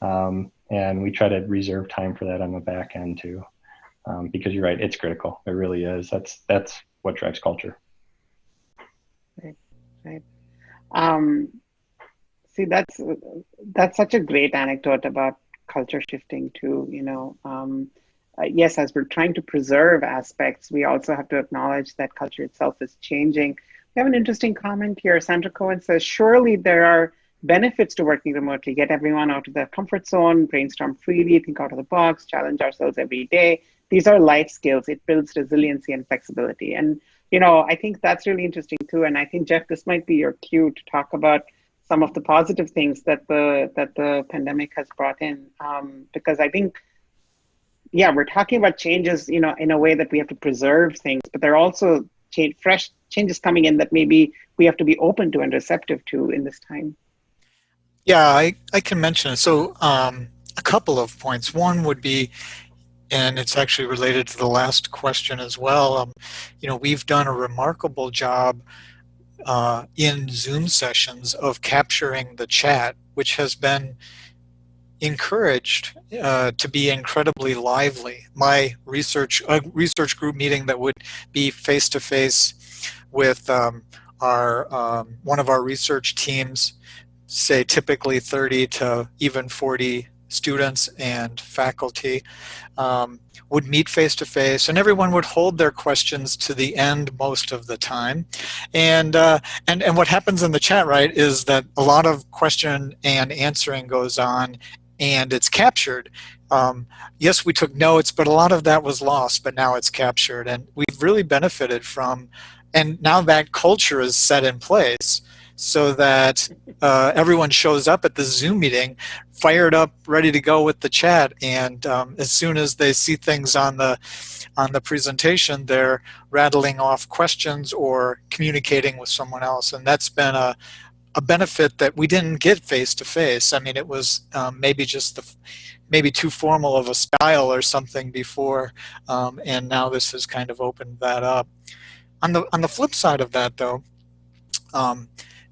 And we try to reserve time for that on the back end too. Because you're right, it's critical. It really is. That's what drives culture. Right. See, that's such a great anecdote about culture shifting too. Yes, as we're trying to preserve aspects, we also have to acknowledge that culture itself is changing. We have an interesting comment here. Sandra Cohen says, surely there are benefits to working remotely. Get everyone out of their comfort zone, brainstorm freely, think out of the box, challenge ourselves every day. These are life skills. It builds resiliency and flexibility. And, I think that's really interesting too. And I think, Jeff, this might be your cue to talk about some of the positive things that the pandemic has brought in. Because I think, we're talking about changes, in a way that we have to preserve things, but there are also fresh changes coming in that maybe we have to be open to and receptive to in this time. Yeah, I can mention it. So a couple of points. One would be, and it's actually related to the last question as well, we've done a remarkable job in Zoom sessions of capturing the chat, which has been encouraged to be incredibly lively. My research group meeting that would be face-to-face with one of our research teams, say typically 30 to even 40 students and faculty, would meet face to face, and everyone would hold their questions to the end most of the time. And what happens in the chat, right, is that a lot of question and answering goes on, and it's captured. Yes, we took notes, but a lot of that was lost, but now it's captured, and we've really benefited from, and now that culture is set in place so that everyone shows up at the Zoom meeting fired up, ready to go with the chat, and as soon as they see things on the presentation, they're rattling off questions or communicating with someone else, and that's been a benefit that we didn't get face to face. I mean, it was maybe just maybe too formal of a style or something before, and now this has kind of opened that up. On the flip side of that, though,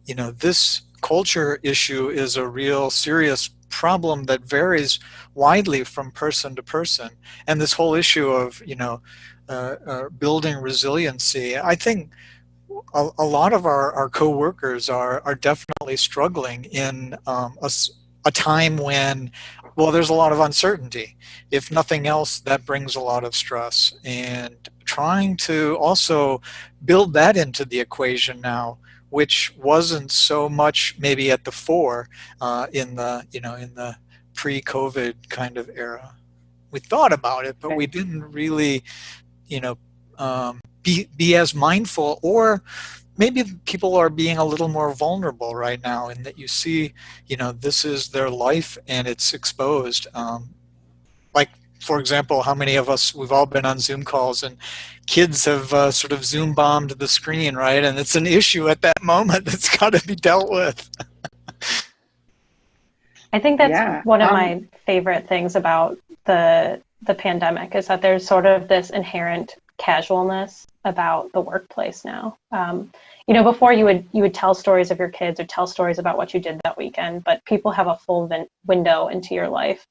you know, this culture issue is a real serious problem that varies widely from person to person, and this whole issue of, you know, building resiliency, I think a lot of our co-workers are definitely struggling in a time when, well, there's a lot of uncertainty. If nothing else, that brings a lot of stress, and trying to also build that into the equation now, which wasn't so much maybe at the fore in the pre-COVID kind of era. We thought about it, but we didn't really, you know, be as mindful, or maybe people are being a little more vulnerable right now in that you see, you know, this is their life and it's exposed. Like, for example, how many of us, we've all been on Zoom calls and kids have sort of Zoom bombed the screen, right? And it's an issue at that moment that's got to be dealt with. I think that's one of my favorite things about the pandemic is that there's sort of this inherent casualness about the workplace now. You know, before you would tell stories of your kids or tell stories about what you did that weekend, but people have a full window into your life.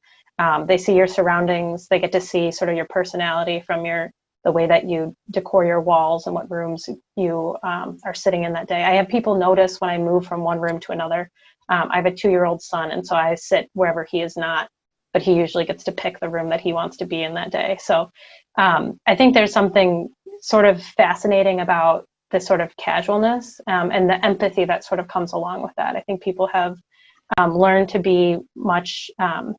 They see your surroundings. They get to see sort of your personality from the way that you decor your walls and what rooms you are sitting in that day. I have people notice when I move from one room to another. I have a 2-year-old son, and so I sit wherever he is not, but he usually gets to pick the room that he wants to be in that day. So I think there's something sort of fascinating about this sort of casualness and the empathy that sort of comes along with that. I think people have learned to be much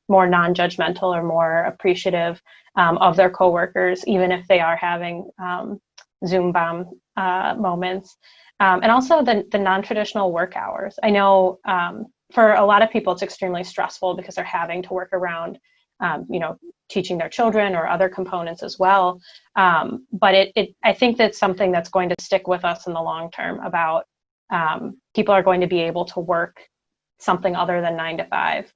more non-judgmental or more appreciative of their coworkers, even if they are having Zoom bomb moments. And also the non-traditional work hours. I know for a lot of people, it's extremely stressful because they're having to work around, you know, teaching their children or other components as well. But I think that's something that's going to stick with us in the long term about people are going to be able to work something other than 9 to 5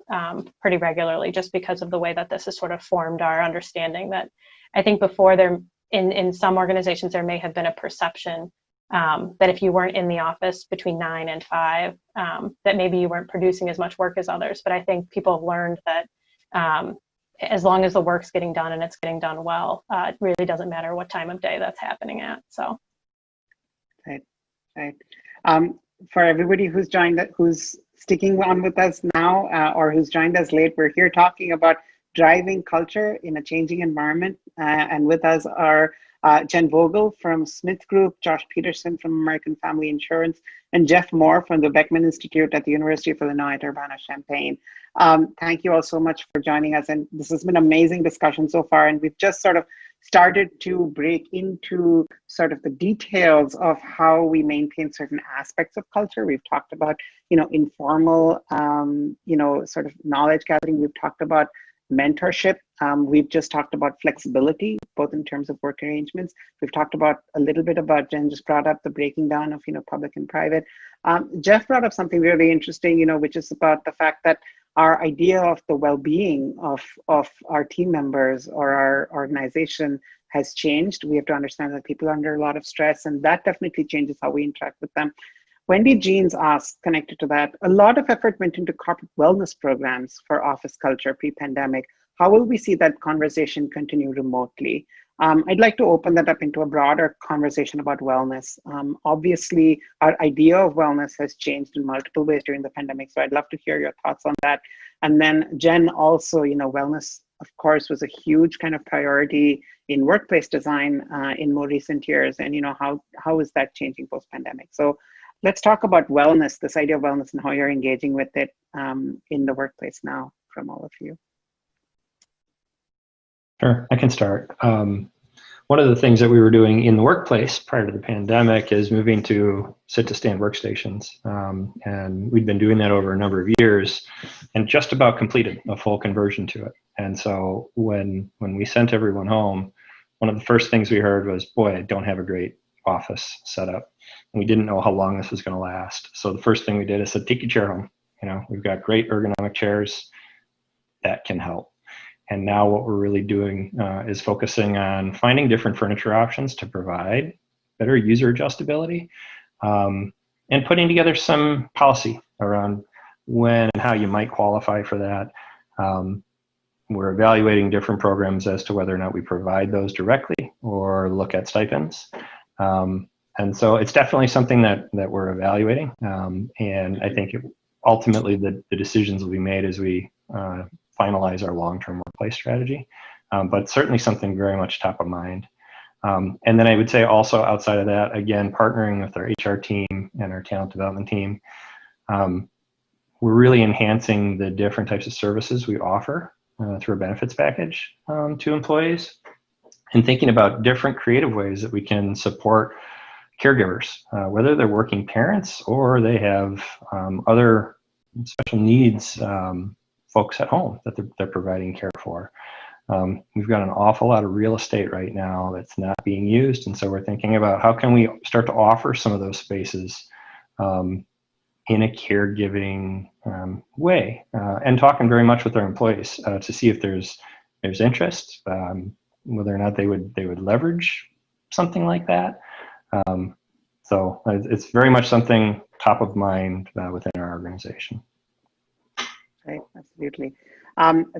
pretty regularly, just because of the way that this has sort of formed our understanding that I think before in some organizations, there may have been a perception that if you weren't in the office between 9 and 5, that maybe you weren't producing as much work as others. But I think people have learned that as long as the work's getting done and it's getting done well, it really doesn't matter what time of day that's happening at. So, right. For everybody who's joined, who's sticking on with us now, or who's joined us late, we're here talking about driving culture in a changing environment, and with us are Jen Vogel from SmithGroup, Josh Peterson from American Family Insurance, and Jeff Moore from the Beckman Institute at the University of Illinois at Urbana-Champaign. Thank you all so much for joining us. And this has been an amazing discussion so far. And we've just sort of started to break into sort of the details of how we maintain certain aspects of culture. We've talked about, you know, informal, you know, sort of knowledge gathering. We've talked about mentorship. We've just talked about flexibility, both in terms of work arrangements. We've talked about a little bit about, Jen just brought up the breaking down of, you know, public and private. Jeff brought up something really interesting, you know, which is about the fact that our idea of the well-being of our team members or our organization has changed. We have to understand that people are under a lot of stress, and that definitely changes how we interact with them. Wendy Jeans asks, connected to that, a lot of effort went into corporate wellness programs for office culture pre-pandemic. How will we see that conversation continue remotely? I'd like to open that up into a broader conversation about wellness. Obviously, our idea of wellness has changed in multiple ways during the pandemic, so I'd love to hear your thoughts on that. And then Jen, also, wellness, of course, was a huge kind of priority in workplace design in more recent years, and how is that changing post-pandemic? So let's talk about wellness, this idea of wellness, and how you're engaging with it in the workplace now from all of you. Sure, I can start. One of the things that we were doing in the workplace prior to the pandemic is moving to sit-to-stand workstations. And we'd been doing that over a number of years and just about completed a full conversion to it. And so when we sent everyone home, one of the first things we heard was, boy, I don't have a great office set up. And we didn't know how long this was going to last. So the first thing we did is said, take your chair home. We've got great ergonomic chairs that can help. And now what we're really doing is focusing on finding different furniture options to provide better user adjustability and putting together some policy around when and how you might qualify for that. We're evaluating different programs as to whether or not we provide those directly or look at stipends. And so it's definitely something that we're evaluating. And I think ultimately the decisions will be made as we finalize our long-term workplace strategy, but certainly something very much top of mind. And then I would say also outside of that, again, partnering with our HR team and our talent development team, we're really enhancing the different types of services we offer through a benefits package to employees, and thinking about different creative ways that we can support caregivers, whether they're working parents or they have other special needs folks at home that they're providing care for. We've got an awful lot of real estate right now that's not being used, and so we're thinking about how can we start to offer some of those spaces in a caregiving way, and talking very much with our employees to see if there's interest, whether or not they would leverage something like that. So it's very much something top of mind within our organization. Right, absolutely.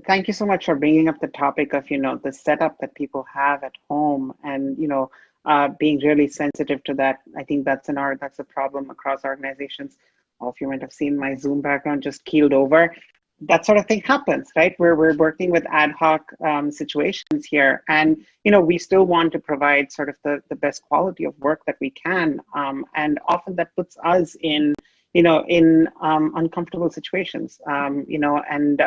Thank you so much for bringing up the topic of, the setup that people have at home and, being really sensitive to that. I think that's a problem across organizations. All of you might have seen my Zoom background just keeled over. That sort of thing happens, right? We're working with ad hoc situations here, and we still want to provide sort of the best quality of work that we can, and often that puts us in uncomfortable situations, and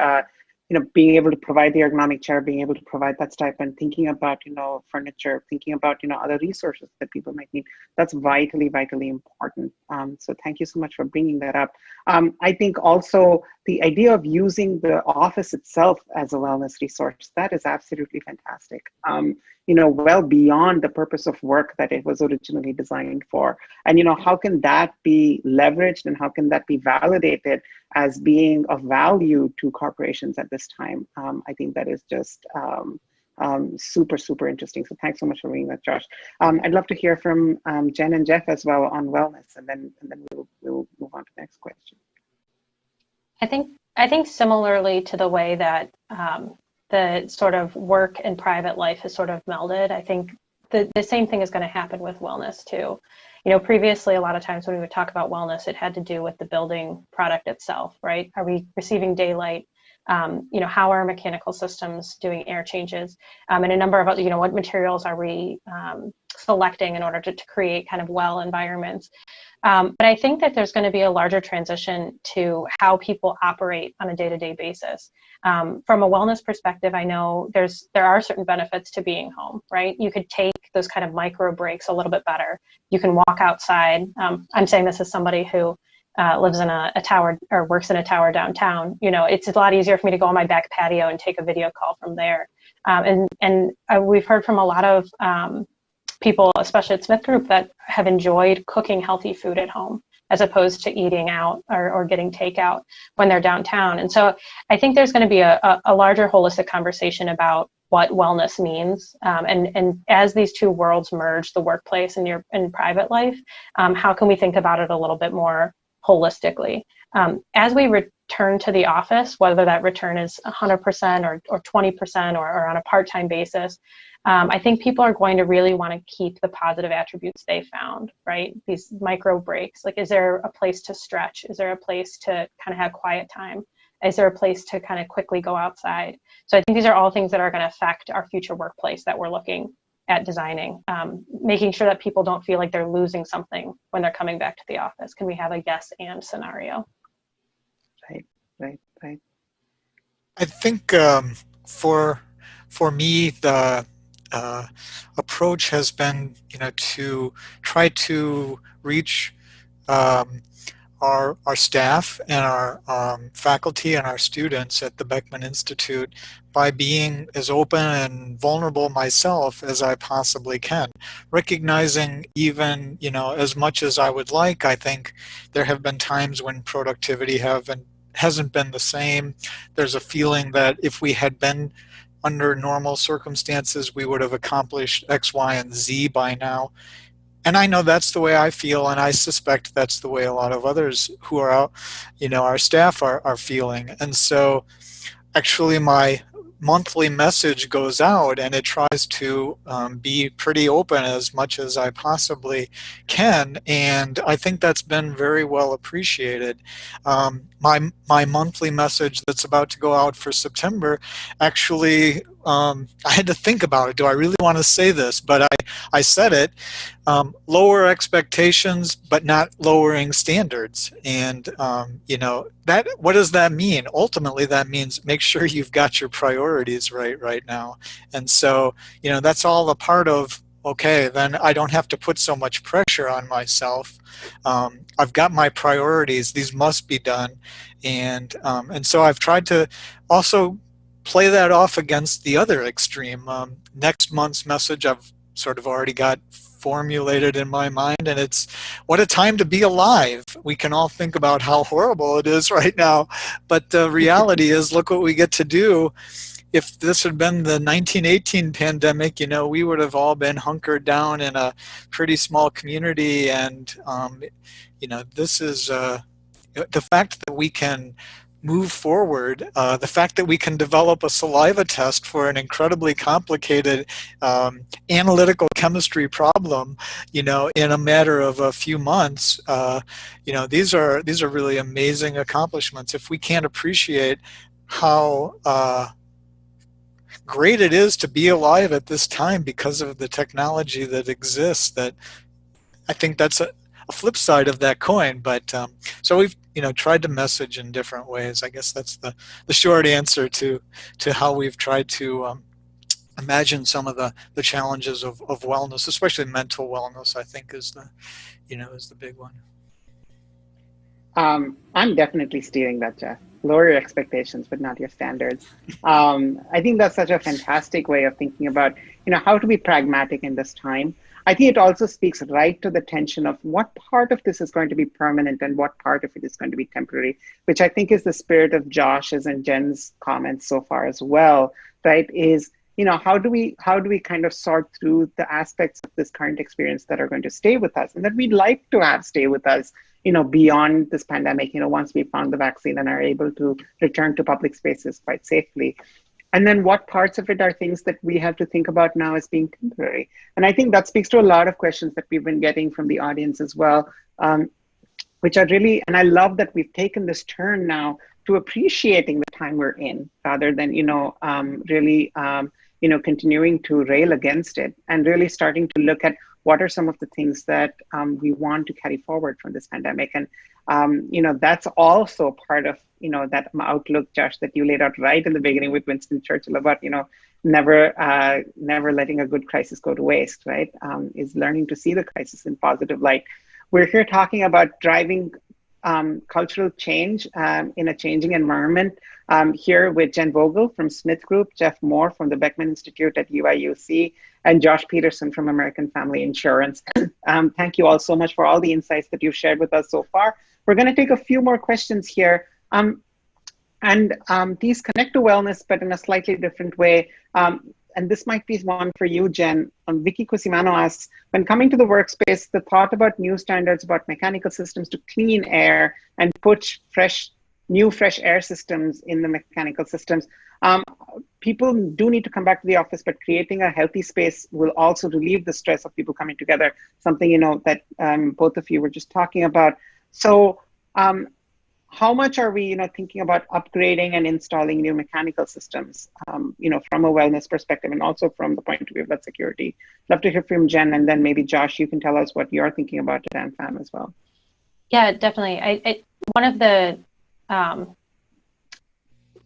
being able to provide the ergonomic chair, being able to provide that stipend, thinking about, furniture, thinking about, other resources that people might need. That's vitally, vitally important. So thank you so much for bringing that up. I think also the idea of using the office itself as a wellness resource, that is absolutely fantastic. Well beyond the purpose of work that it was originally designed for. And, how can that be leveraged and how can that be validated as being of value to corporations at this time? I think that is just super, super interesting. So thanks so much for bringing that, Josh. I'd love to hear from Jen and Jeff as well on wellness, and then we'll move on to the next question. I think similarly to the way that the sort of work and private life has sort of melded, I think the same thing is going to happen with wellness too. Previously, a lot of times when we would talk about wellness, it had to do with the building product itself, right? Are we receiving daylight? How are mechanical systems doing air changes? And a number of other, what materials are we selecting in order to create kind of well environments? But I think that there's going to be a larger transition to how people operate on a day-to-day basis. From a wellness perspective, I know there are certain benefits to being home, right? You could take those kind of micro breaks a little bit better. You can walk outside. I'm saying this as somebody who lives in a tower or works in a tower downtown. It's a lot easier for me to go on my back patio and take a video call from there. And we've heard from a lot of people, especially at SmithGroup, that have enjoyed cooking healthy food at home as opposed to eating out or getting takeout when they're downtown. And so I think there's going to be a larger holistic conversation about what wellness means. And as these two worlds merge, the workplace and your private life, how can we think about it a little bit more holistically? As we return to the office, whether that return is 100% or 20% or on a part-time basis, I think people are going to really want to keep the positive attributes they found, right? These micro breaks, like, is there a place to stretch? Is there a place to kind of have quiet time? Is there a place to kind of quickly go outside? So I think these are all things that are going to affect our future workplace that we're looking at designing, making sure that people don't feel like they're losing something when they're coming back to the office. Can we have a yes and scenario? Right. I think for me, the approach has been, to try to reach our staff and our faculty and our students at the Beckman Institute by being as open and vulnerable myself as I possibly can, recognizing even, as much as I would like, I think there have been times when productivity hasn't been the same. There's a feeling that if we had been under normal circumstances, we would have accomplished X, Y, and Z by now. And I know that's the way I feel, and I suspect that's the way a lot of others who are out, our staff are feeling. And so actually my monthly message goes out, and it tries to be pretty open as much as I possibly can, and I think that's been very well appreciated. My monthly message that's about to go out for September, actually, I had to think about it. Do I really want to say this? But I said it. Lower expectations, but not lowering standards. And, what does that mean? Ultimately, that means make sure you've got your priorities right now. And so, that's all a part of, okay, then I don't have to put so much pressure on myself. I've got my priorities. These must be done. And so I've tried to also play that off against the other extreme. Next month's message I've sort of already got formulated in my mind, and it's what a time to be alive. We can all think about how horrible it is right now, but the reality is, look what we get to do. If this had been the 1918 pandemic, we would have all been hunkered down in a pretty small community, and this is the fact that we can move forward, the fact that we can develop a saliva test for an incredibly complicated analytical chemistry problem, in a matter of a few months, these are really amazing accomplishments. If we can't appreciate how great it is to be alive at this time because of the technology that exists, that I think that's a flip side of that coin. But so we've tried to message in different ways. I guess that's the short answer to how we've tried to imagine some of the challenges of wellness, especially mental wellness. I think is the big one. I'm definitely steering that, Jeff. Lower your expectations, but not your standards. I think that's such a fantastic way of thinking about, how to be pragmatic in this time. I think it also speaks right to the tension of what part of this is going to be permanent and what part of it is going to be temporary, which I think is the spirit of Josh's and Jen's comments so far as well, right? Is, how do we kind of sort through the aspects of this current experience that are going to stay with us and that we'd like to have stay with us, beyond this pandemic, once we found the vaccine and are able to return to public spaces quite safely. And then what parts of it are things that we have to think about now as being temporary? And I think that speaks to a lot of questions that we've been getting from the audience as well, which are really, and I love that we've taken this turn now to appreciating the time we're in rather than, really, continuing to rail against it and really starting to look at what are some of the things that we want to carry forward from this pandemic. And, that's also part of, that outlook, Josh, that you laid out right in the beginning with Winston Churchill about, never letting a good crisis go to waste, right? Is learning to see the crisis in positive light. We're here talking about driving cultural change in a changing environment here with Jen Vogel from SmithGroup, Jeff Moore from the Beckman Institute at UIUC, and Josh Peterson from American Family Insurance. Thank you all so much for all the insights that you've shared with us so far. We're going to take a few more questions here. These connect to wellness, but in a slightly different way. and this might be one for you, Jen. Vicky Cusimano asks, when coming to the workspace, the thought about new standards about mechanical systems to clean air and put new fresh air systems in the mechanical systems. People do need to come back to the office, but creating a healthy space will also relieve the stress of people coming together, something, that both of you were just talking about. So how much are we, thinking about upgrading and installing new mechanical systems, from a wellness perspective and also from the point of view of that security? Love to hear from Jen, and then maybe Josh, you can tell us what you're thinking about at AmFam as well. Yeah, definitely. One of the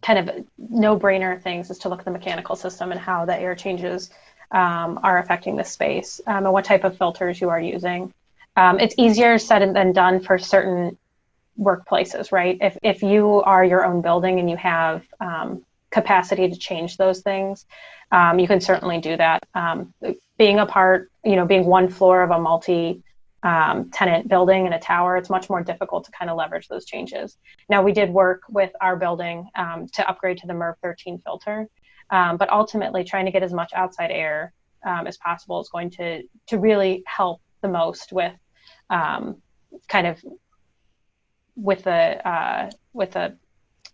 kind of no-brainer things is to look at the mechanical system and how the air changes are affecting the space and what type of filters you are using. It's easier said than done for certain workplaces, right? If you are your own building and you have capacity to change those things, you can certainly do that. Being being one floor of a multi-tenant building in a tower, it's much more difficult to kind of leverage those changes. Now, we did work with our building to upgrade to the MERV 13 filter, but ultimately trying to get as much outside air as possible is going to really help the most with with the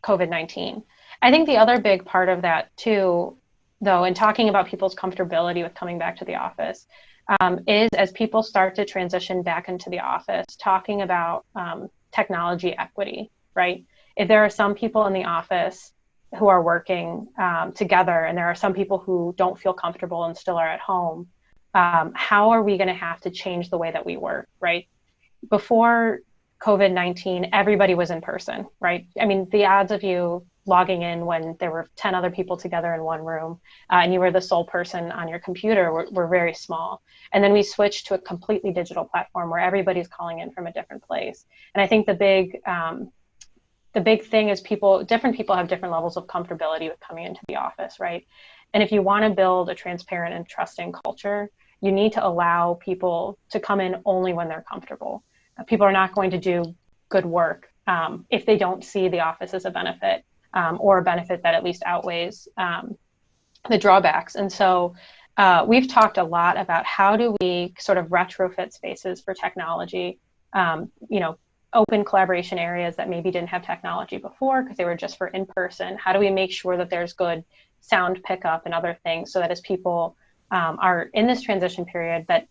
COVID-19. I think the other big part of that too, though, in talking about people's comfortability with coming back to the office, is as people start to transition back into the office, talking about technology equity, right? If there are some people in the office who are working together and there are some people who don't feel comfortable and still are at home, how are we going to have to change the way that we work, right? Before COVID-19, everybody was in person, right? I mean, the odds of you logging in when there were 10 other people together in one room and you were the sole person on your computer were very small. And then we switched to a completely digital platform where everybody's calling in from a different place. And I think the big thing is different people have different levels of comfortability with coming into the office, right? And if you want to build a transparent and trusting culture, you need to allow people to come in only when they're comfortable. People are not going to do good work if they don't see the office as a benefit or a benefit that at least outweighs the drawbacks. And so we've talked a lot about how do we sort of retrofit spaces for technology, open collaboration areas that maybe didn't have technology before because they were just for in-person. How do we make sure that there's good sound pickup and other things so that as people are in this transition period that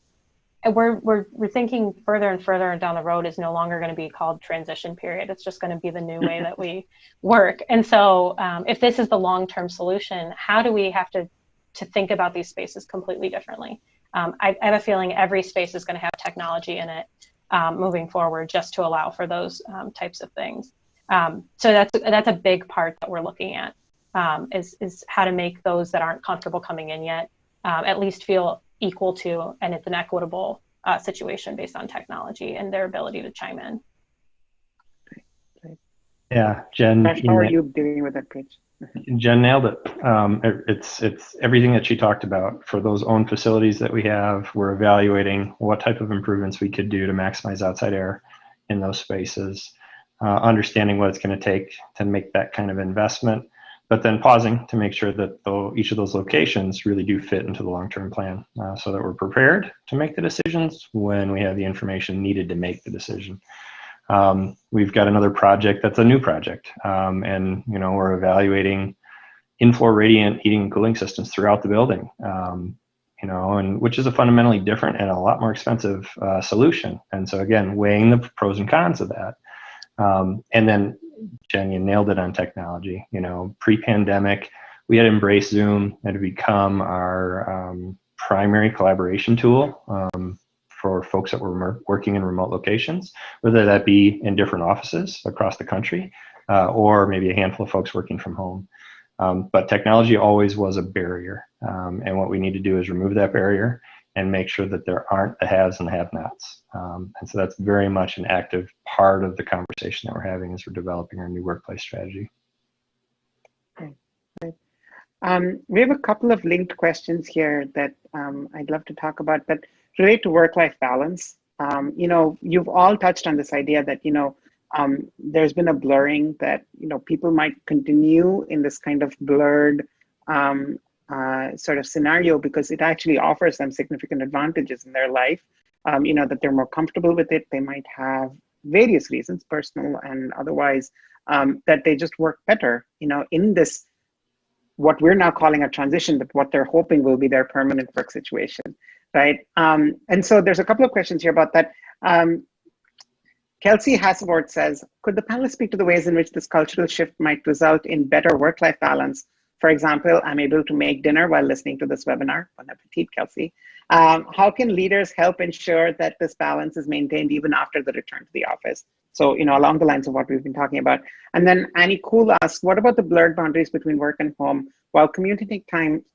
we're thinking further and further down the road is no longer going to be called transition period. It's just going to be the new way that we work. And so if this is the long-term solution, how do we have to think about these spaces completely differently? I have a feeling every space is going to have technology in it moving forward just to allow for those types of things. So that's a big part that we're looking at is how to make those that aren't comfortable coming in yet at least feel equal to, and it's an equitable situation based on technology and their ability to chime in. Yeah, Jen. Josh, how are you dealing with that, Paige? Jen nailed it. It's everything that she talked about. For those own facilities that we have, we're evaluating what type of improvements we could do to maximize outside air in those spaces, understanding what it's going to take to make that kind of investment, but then pausing to make sure that each of those locations really do fit into the long-term plan so that we're prepared to make the decisions when we have the information needed to make the decision. We've got another project that's a new project, and we're evaluating in-floor radiant heating and cooling systems throughout the building, and which is a fundamentally different and a lot more expensive solution. And so again, weighing the pros and cons of that. And then Jen, you nailed it on technology. Pre-pandemic, we had embraced Zoom and had become our primary collaboration tool for folks that were working in remote locations, whether that be in different offices across the country or maybe a handful of folks working from home. But technology always was a barrier. And what we need to do is remove that barrier and make sure that there aren't the haves and the have-nots. And so that's very much an active part of the conversation that we're having as we're developing our new workplace strategy. Okay. We have a couple of linked questions here that I'd love to talk about that relate to work-life balance. You've all touched on this idea that, there's been a blurring that, people might continue in this kind of blurred sort of scenario because it actually offers them significant advantages in their life. That they're more comfortable with it. They might have various reasons, personal and otherwise, that they just work better, in this, what we're now calling a transition, but what they're hoping will be their permanent work situation, right? And so there's a couple of questions here about that. Kelsey Hasselworth says, could the panelists speak to the ways in which this cultural shift might result in better work-life balance? For example, I'm able to make dinner while listening to this webinar. Bon appetit, Kelsey. How can leaders help ensure that this balance is maintained even after the return to the office? So, along the lines of what we've been talking about. And then Annie Cool asks, what about the blurred boundaries between work and home? While commuting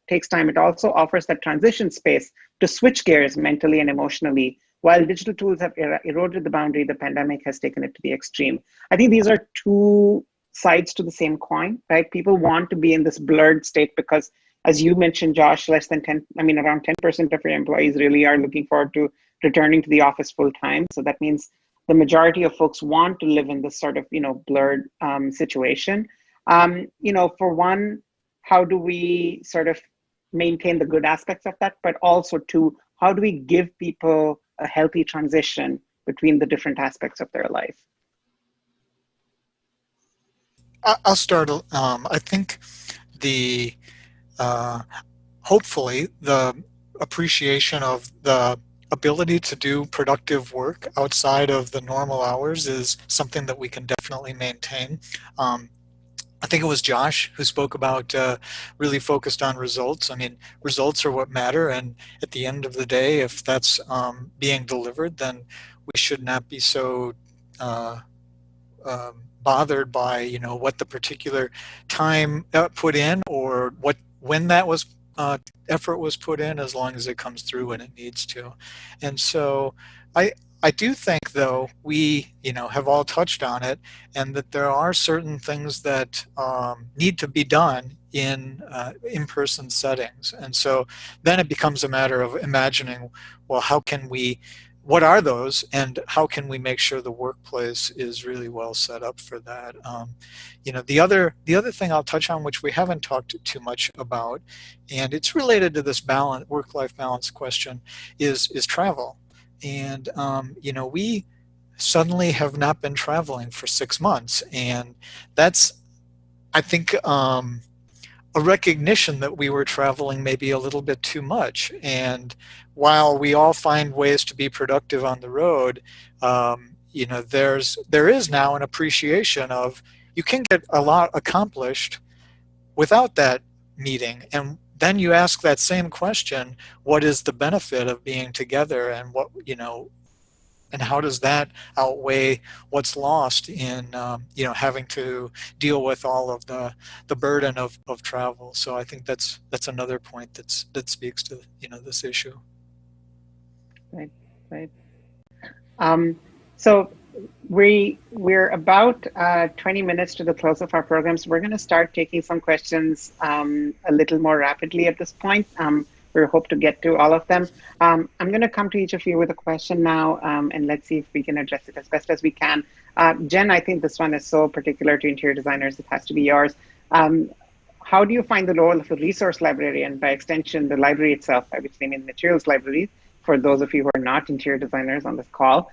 takes time, it also offers that transition space to switch gears mentally and emotionally. While digital tools have eroded the boundary, the pandemic has taken it to the extreme. I think these are two sides to the same coin, right? People want to be in this blurred state because, as you mentioned, Josh, around 10% of your employees really are looking forward to returning to the office full time. So that means the majority of folks want to live in this sort of, blurred situation. For one, how do we sort of maintain the good aspects of that? But also, two, how do we give people a healthy transition between the different aspects of their life? I'll start. I think hopefully the appreciation of the ability to do productive work outside of the normal hours is something that we can definitely maintain. I think it was Josh who spoke about really focused on results. I mean, results are what matter, and at the end of the day, if that's being delivered, then we should not be so bothered by what the particular time put in or when that was effort was put in, as long as it comes through when it needs to. And so I do think, though, we have all touched on it, and that there are certain things that need to be done in in-person settings. And so then it becomes a matter of imagining, well, what are those, and how can we make sure the workplace is really well set up for that? The other thing I'll touch on, which we haven't talked too much about, and it's related to this work-life balance question, is travel. And we suddenly have not been traveling for 6 months, and that's, I think, a recognition that we were traveling maybe a little bit too much. And while we all find ways to be productive on the road, there is now an appreciation of you can get a lot accomplished without that meeting. And then you ask that same question, what is the benefit of being together, and and how does that outweigh what's lost in having to deal with all of the burden of travel? So I think that's another point that speaks to this issue. Right. So we're about 20 minutes to the close of our program, so we're going to start taking some questions a little more rapidly at this point. We hope to get to all of them. I'm going to come to each of you with a question now, and let's see if we can address it as best as we can. Jen, I think this one is so particular to interior designers, it has to be yours. How do you find the role of a resource library, and by extension, the library itself, by which they mean materials library, for those of you who are not interior designers on this call,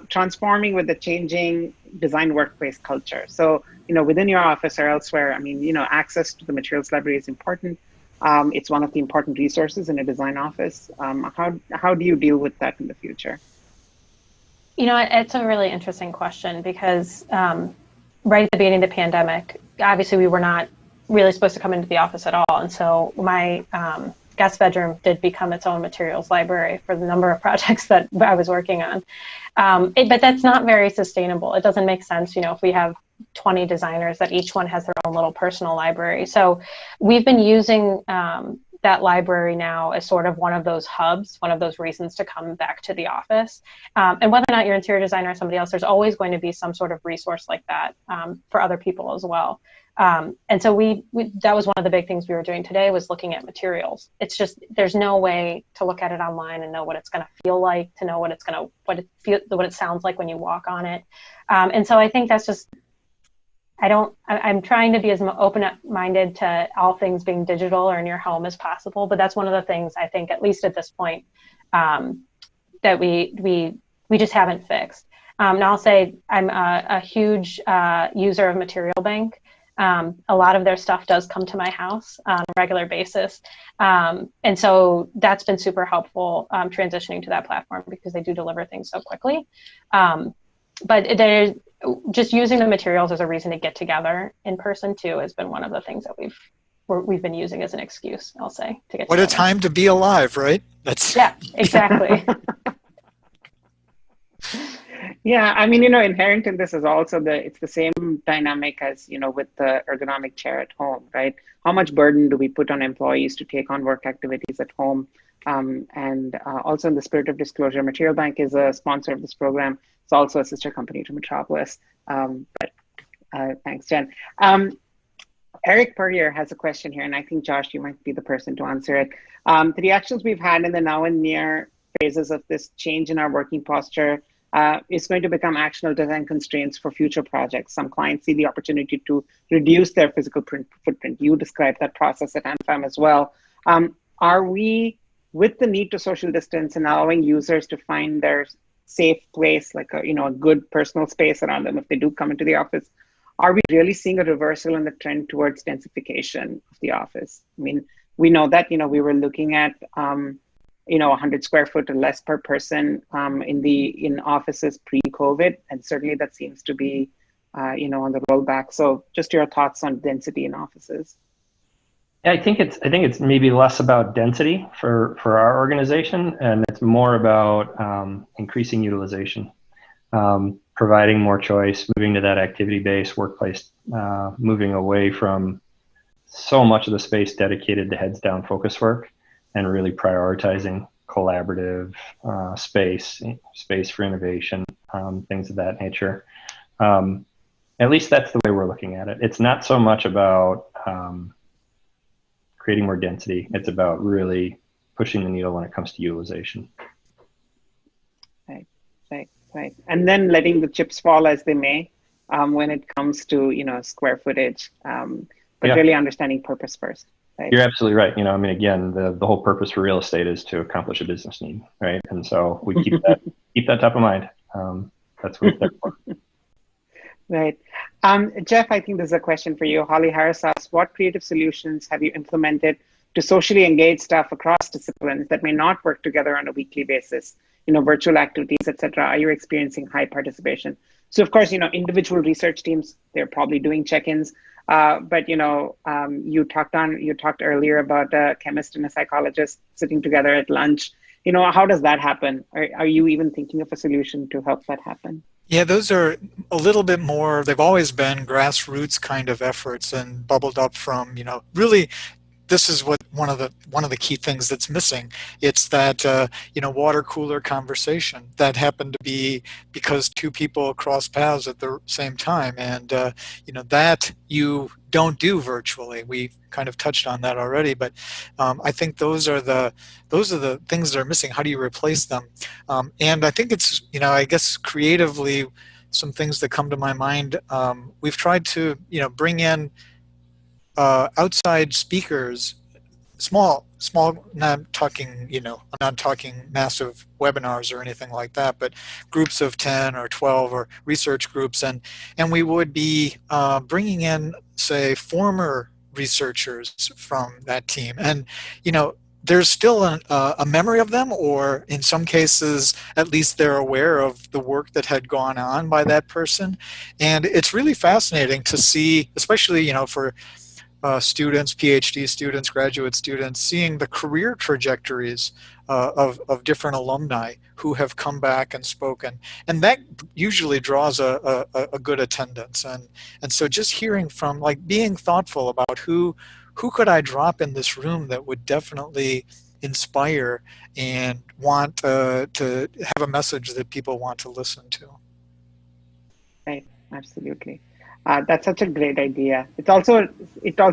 transforming with the changing design workplace culture? So, within your office or elsewhere, access to the materials library is important. It's one of the important resources in a design office. How do you deal with that in the future? It's a really interesting question because right at the beginning of the pandemic, obviously we were not really supposed to come into the office at all. And so my guest bedroom did become its own materials library for the number of projects that I was working on. But that's not very sustainable. It doesn't make sense, if we have 20 designers that each one has their own little personal library. So we've been using that library now as sort of one of those hubs, one of those reasons to come back to the office. And whether or not you're an interior designer or somebody else, there's always going to be some sort of resource like that for other people as well. And so that was one of the big things we were doing today, was looking at materials. It's just, there's no way to look at it online and know what it's going to feel like, to know what it sounds like when you walk on it. And so I think that's just I'm trying to be as open-minded to all things being digital or in your home as possible, but that's one of the things I think, at least at this point, that we just haven't fixed. And I'll say I'm a huge user of Material Bank. A lot of their stuff does come to my house on a regular basis. And so that's been super helpful transitioning to that platform because they do deliver things so quickly. But they're just using the materials as a reason to get together in person too has been one of the things that we've been using as an excuse, I'll say, to get together. What a time to be alive, right? Yeah, exactly. Yeah, I mean, inherent in this is also it's the same dynamic as, with the ergonomic chair at home, right? How much burden do we put on employees to take on work activities at home? And also in the spirit of disclosure, Material Bank is a sponsor of this program. It's also a sister company to Metropolis. Thanks, Jen. Eric Purrier has a question here, and I think, Josh, you might be the person to answer it. The reactions we've had in the now and near phases of this change in our working posture is going to become actionable design constraints for future projects. Some clients see the opportunity to reduce their physical footprint. You described that process at ANFAM as well. Are we, with the need to social distance and allowing users to find their safe place, like a good personal space around them if they do come into the office, are we really seeing a reversal in the trend towards densification of the office? I mean, we know that, we were looking at 100 square foot or less per person in offices pre-COVID, and certainly that seems to be, on the rollback. So, just your thoughts on density in offices. I think it's maybe less about density for our organization, and it's more about increasing utilization, providing more choice, moving to that activity-based workplace, moving away from so much of the space dedicated to heads down focus work, and really prioritizing collaborative space for innovation, things of that nature. At least that's the way we're looking at it. It's not so much about creating more density. It's about really pushing the needle when it comes to utilization. Right. And then letting the chips fall as they may when it comes to, square footage, but really understanding purpose first. Right? You're absolutely right. Again, the whole purpose for real estate is to accomplish a business need, right? And so we keep that top of mind. That's what it's there for. Right. Jeff, I think this is a question for you. Holly Harris asks, what creative solutions have you implemented to socially engage staff across disciplines that may not work together on a weekly basis? Virtual activities, etc. Are you experiencing high participation? So of course, individual research teams, they're probably doing check-ins. But you talked earlier about a chemist and a psychologist sitting together at lunch. How does that happen? Are you even thinking of a solution to help that happen? Yeah, those are a little bit more, they've always been grassroots kind of efforts and bubbled up from, really, this is what one of the key things that's missing. It's that water cooler conversation that happened to be because two people crossed paths at the same time, and that you don't do virtually. We kind of touched on that already, but I think those are the things that are missing. How do you replace them? And I think it's I guess creatively, some things that come to my mind. We've tried to bring in outside speakers, small, not talking, I'm not talking massive webinars or anything like that, but groups of 10 or 12 or research groups. And we would be bringing in, say, former researchers from that team. And, there's still a memory of them, or in some cases, at least they're aware of the work that had gone on by that person. And it's really fascinating to see, especially, for students, PhD students, graduate students, seeing the career trajectories of different alumni who have come back and spoken. And that usually draws a good attendance. And so just hearing from, like, being thoughtful about who could I drop in this room that would definitely inspire and want to have a message that people want to listen to. Right, absolutely. That's such a great idea. It also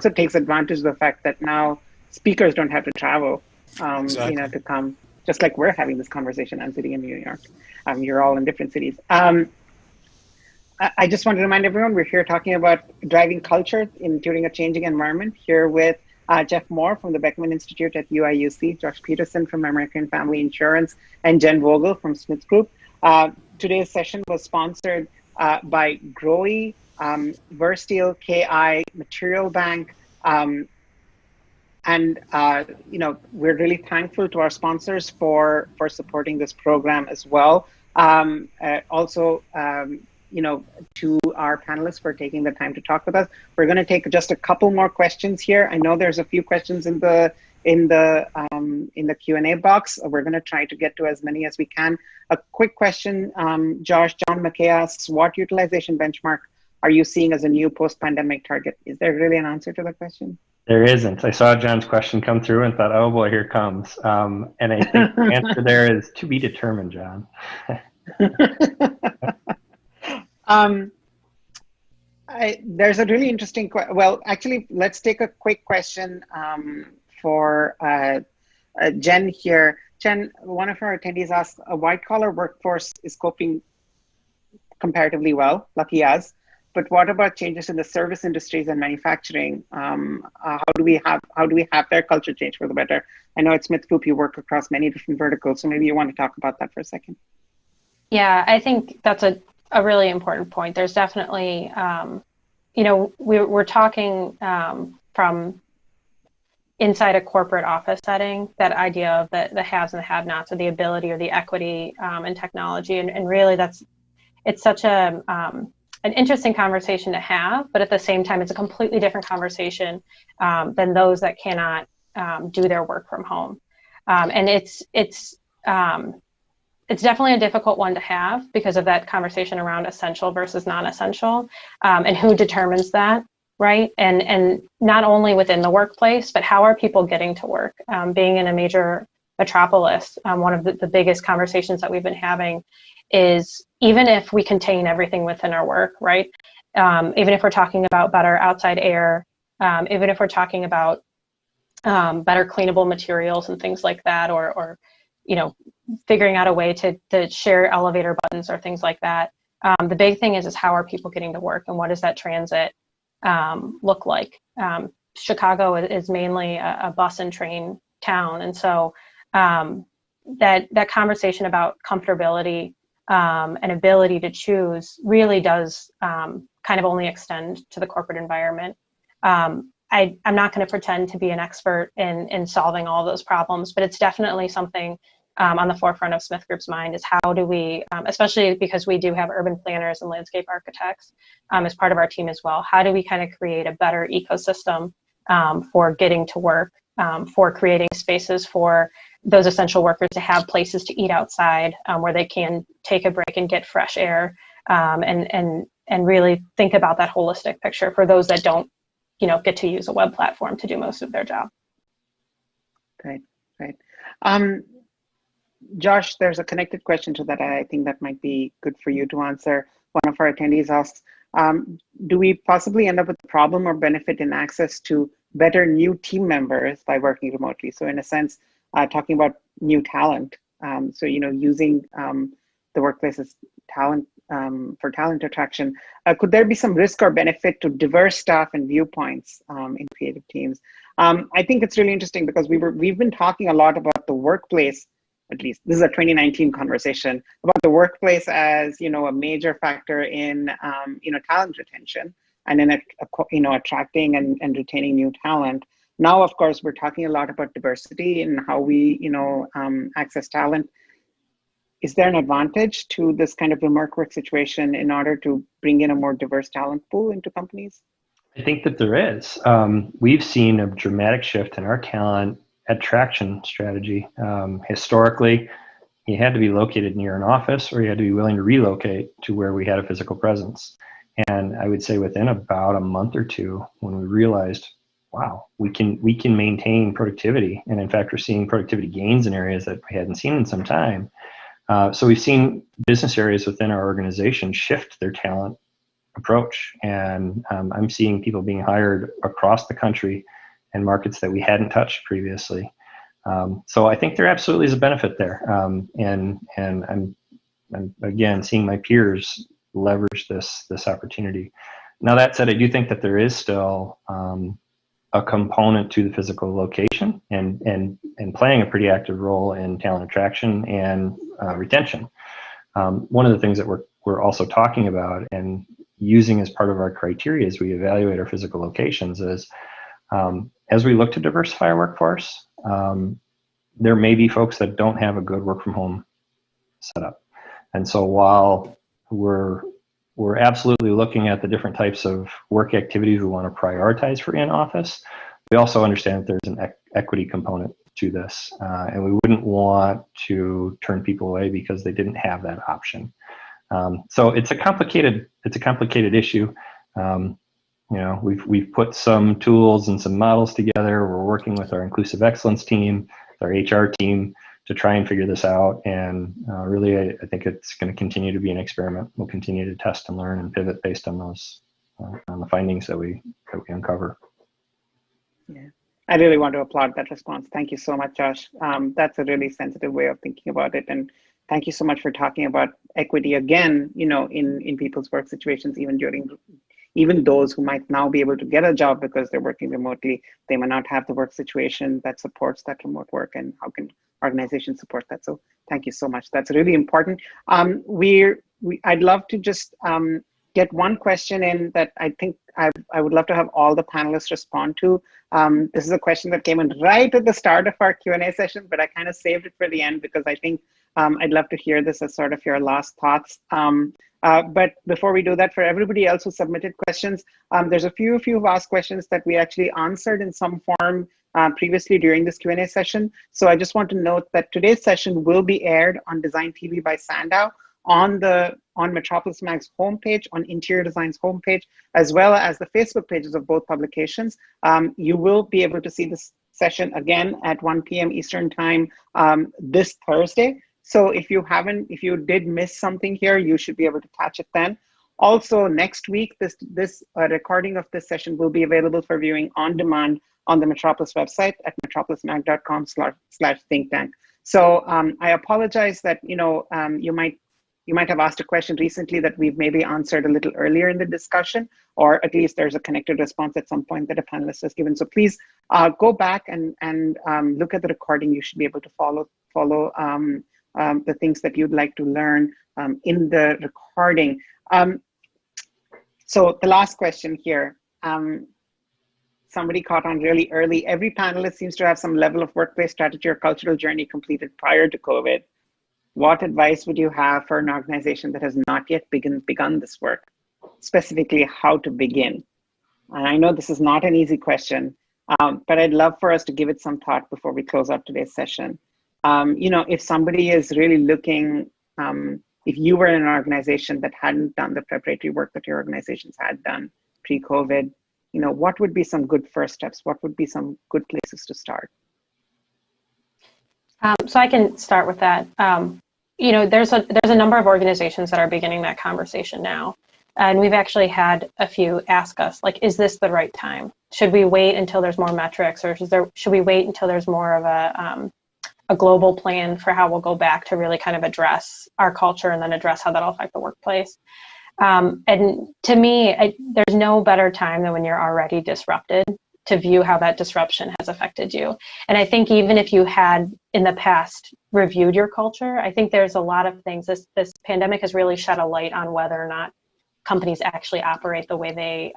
takes advantage of the fact that now speakers don't have to travel, Exactly. to come. Just like we're having this conversation, I'm sitting in New York. You're all in different cities. I just want to remind everyone, we're here talking about driving culture during a changing environment, here with Jeff Moore from the Beckman Institute at UIUC, Josh Peterson from American Family Insurance, and Jen Vogel from SmithGroup. Today's session was sponsored by Growy, Versteel, KI, Material Bank, and we're really thankful to our sponsors for supporting this program as well. Also, to our panelists for taking the time to talk with us. We're going to take just a couple more questions here. I know there's a few questions in the Q&A box. We're going to try to get to as many as we can. A quick question, Josh. John McKay asks, what utilization benchmark are you seeing as a new post-pandemic target? Is there really an answer to the question? There isn't. I saw John's question come through and thought, oh boy, here it comes. And I think the answer there is to be determined, John. There's a really interesting, well, actually, let's take a quick question for Jen here. Jen, one of our attendees asked, a white-collar workforce is coping comparatively well, lucky us, but what about changes in the service industries and manufacturing? How do we have their culture change for the better? I know at SmithGroup you work across many different verticals, so maybe you want to talk about that for a second. Yeah, I think that's a really important point. There's definitely, we're talking from inside a corporate office setting, that idea of the haves and the have-nots, or the ability or the equity in technology, and really it's such an interesting conversation to have, but at the same time, it's a completely different conversation than those that cannot do their work from home, and it's definitely a difficult one to have because of that conversation around essential versus non-essential, and who determines that, right? And not only within the workplace, but how are people getting to work? Being in a major metropolis, one of the biggest conversations that we've been having is, even if we contain everything within our work, right? Even if we're talking about better outside air, even if we're talking about better cleanable materials and things like that, or figuring out a way to share elevator buttons or things like that. The big thing is how are people getting to work, and what does that transit look like? Chicago is mainly a bus and train town, and so that conversation about comfortability and ability to choose really does kind of only extend to the corporate environment. I'm not going to pretend to be an expert in solving all those problems, but it's definitely something on the forefront of SmithGroup's mind, is how do we, especially because we do have urban planners and landscape architects as part of our team as well, how do we kind of create a better ecosystem for getting to work, for creating spaces for those essential workers to have places to eat outside, where they can take a break and get fresh air, and really think about that holistic picture for those that don't get to use a web platform to do most of their job. Great. Josh, there's a connected question to that. I think that might be good for you to answer. One of our attendees asks, do we possibly end up with a problem or benefit in access to better new team members by working remotely? So in a sense, talking about new talent. So, using the workplace as talent for talent attraction. Could there be some risk or benefit to diverse staff and viewpoints in creative teams? I think it's really interesting because we've been talking a lot about the workplace. At least this is a 2019 conversation about the workplace as a major factor in talent retention and in attracting and retaining new talent. Now, of course, we're talking a lot about diversity and how we access talent. Is there an advantage to this kind of remote work situation in order to bring in a more diverse talent pool into companies? I think that there is. We've seen a dramatic shift in our talent attraction strategy. Historically, you had to be located near an office, or you had to be willing to relocate to where we had a physical presence. And I would say within about a month or two, when we realized, wow, we can maintain productivity, and in fact, we're seeing productivity gains in areas that we hadn't seen in some time. So we've seen business areas within our organization shift their talent approach, and I'm seeing people being hired across the country in markets that we hadn't touched previously. So I think there absolutely is a benefit there, and I'm again seeing my peers leverage this opportunity. Now, that said, I do think that there is still a component to the physical location and playing a pretty active role in talent attraction and retention. One of the things that we're also talking about and using as part of our criteria as we evaluate our physical locations is, as we look to diversify our workforce, there may be folks that don't have a good work from home setup. And so while we're absolutely looking at the different types of work activities we want to prioritize for in-office, we also understand that there's an equity component to this, and we wouldn't want to turn people away because they didn't have that option. So it's a complicated issue. We've put some tools and some models together. We're working with our inclusive excellence team, our HR team, to try and figure this out. And really, I think it's going to continue to be an experiment. We'll continue to test and learn and pivot based on those on the findings that we uncover. Yeah, I really want to applaud that response. Thank you so much, Josh. That's a really sensitive way of thinking about it. And thank you so much for talking about equity again, in people's work situations, even those who might now be able to get a job because they're working remotely, they may not have the work situation that supports that remote work, and how can organizations support that? So thank you so much. That's really important. I'd love to just get one question in that I think I would love to have all the panelists respond to. This is a question that came in right at the start of our Q&A session, but I kind of saved it for the end because I think I'd love to hear this as sort of your last thoughts. But before we do that, for everybody else who submitted questions, there's a few who've asked questions that we actually answered in some form previously during this Q&A session. So I just want to note that today's session will be aired on DesignTV by SANDOW on Metropolis Mag's homepage, on Interior Design's homepage, as well as the Facebook pages of both publications. You will be able to see this session again at 1 p.m. Eastern Time this Thursday. So if you did miss something here, you should be able to catch it then. Also, next week, this recording of this session will be available for viewing on demand on the Metropolis website at metropolismag.com/thinktank. So I apologize that you might have asked a question recently that we've maybe answered a little earlier in the discussion, or at least there's a connected response at some point that a panelist has given. So please go back and look at the recording. You should be able to follow the things that you'd like to learn in the recording. So the last question here, somebody caught on really early. Every panelist seems to have some level of workplace strategy or cultural journey completed prior to COVID. What advice would you have for an organization that has not yet begun this work? Specifically, how to begin? And I know this is not an easy question, but I'd love for us to give it some thought before we close out today's session. If somebody is really looking, if you were in an organization that hadn't done the preparatory work that your organizations had done pre-COVID, what would be some good first steps? What would be some good places to start? So I can start with that. There's a number of organizations that are beginning that conversation now. And we've actually had a few ask us, like, is this the right time? Should we wait until there's more metrics, or should we wait until there's more of a global plan for how we'll go back to really kind of address our culture and then address how that'll affect the workplace? And to me, there's no better time than when you're already disrupted to view how that disruption has affected you. And I think even if you had in the past reviewed your culture, I think there's a lot of things. This pandemic has really shed a light on whether or not companies actually operate the way they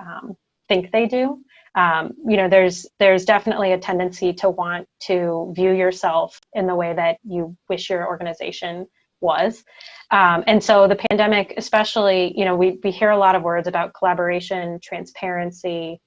think they do. There's definitely a tendency to want to view yourself in the way that you wish your organization was. And so the pandemic, especially, we hear a lot of words about collaboration, transparency,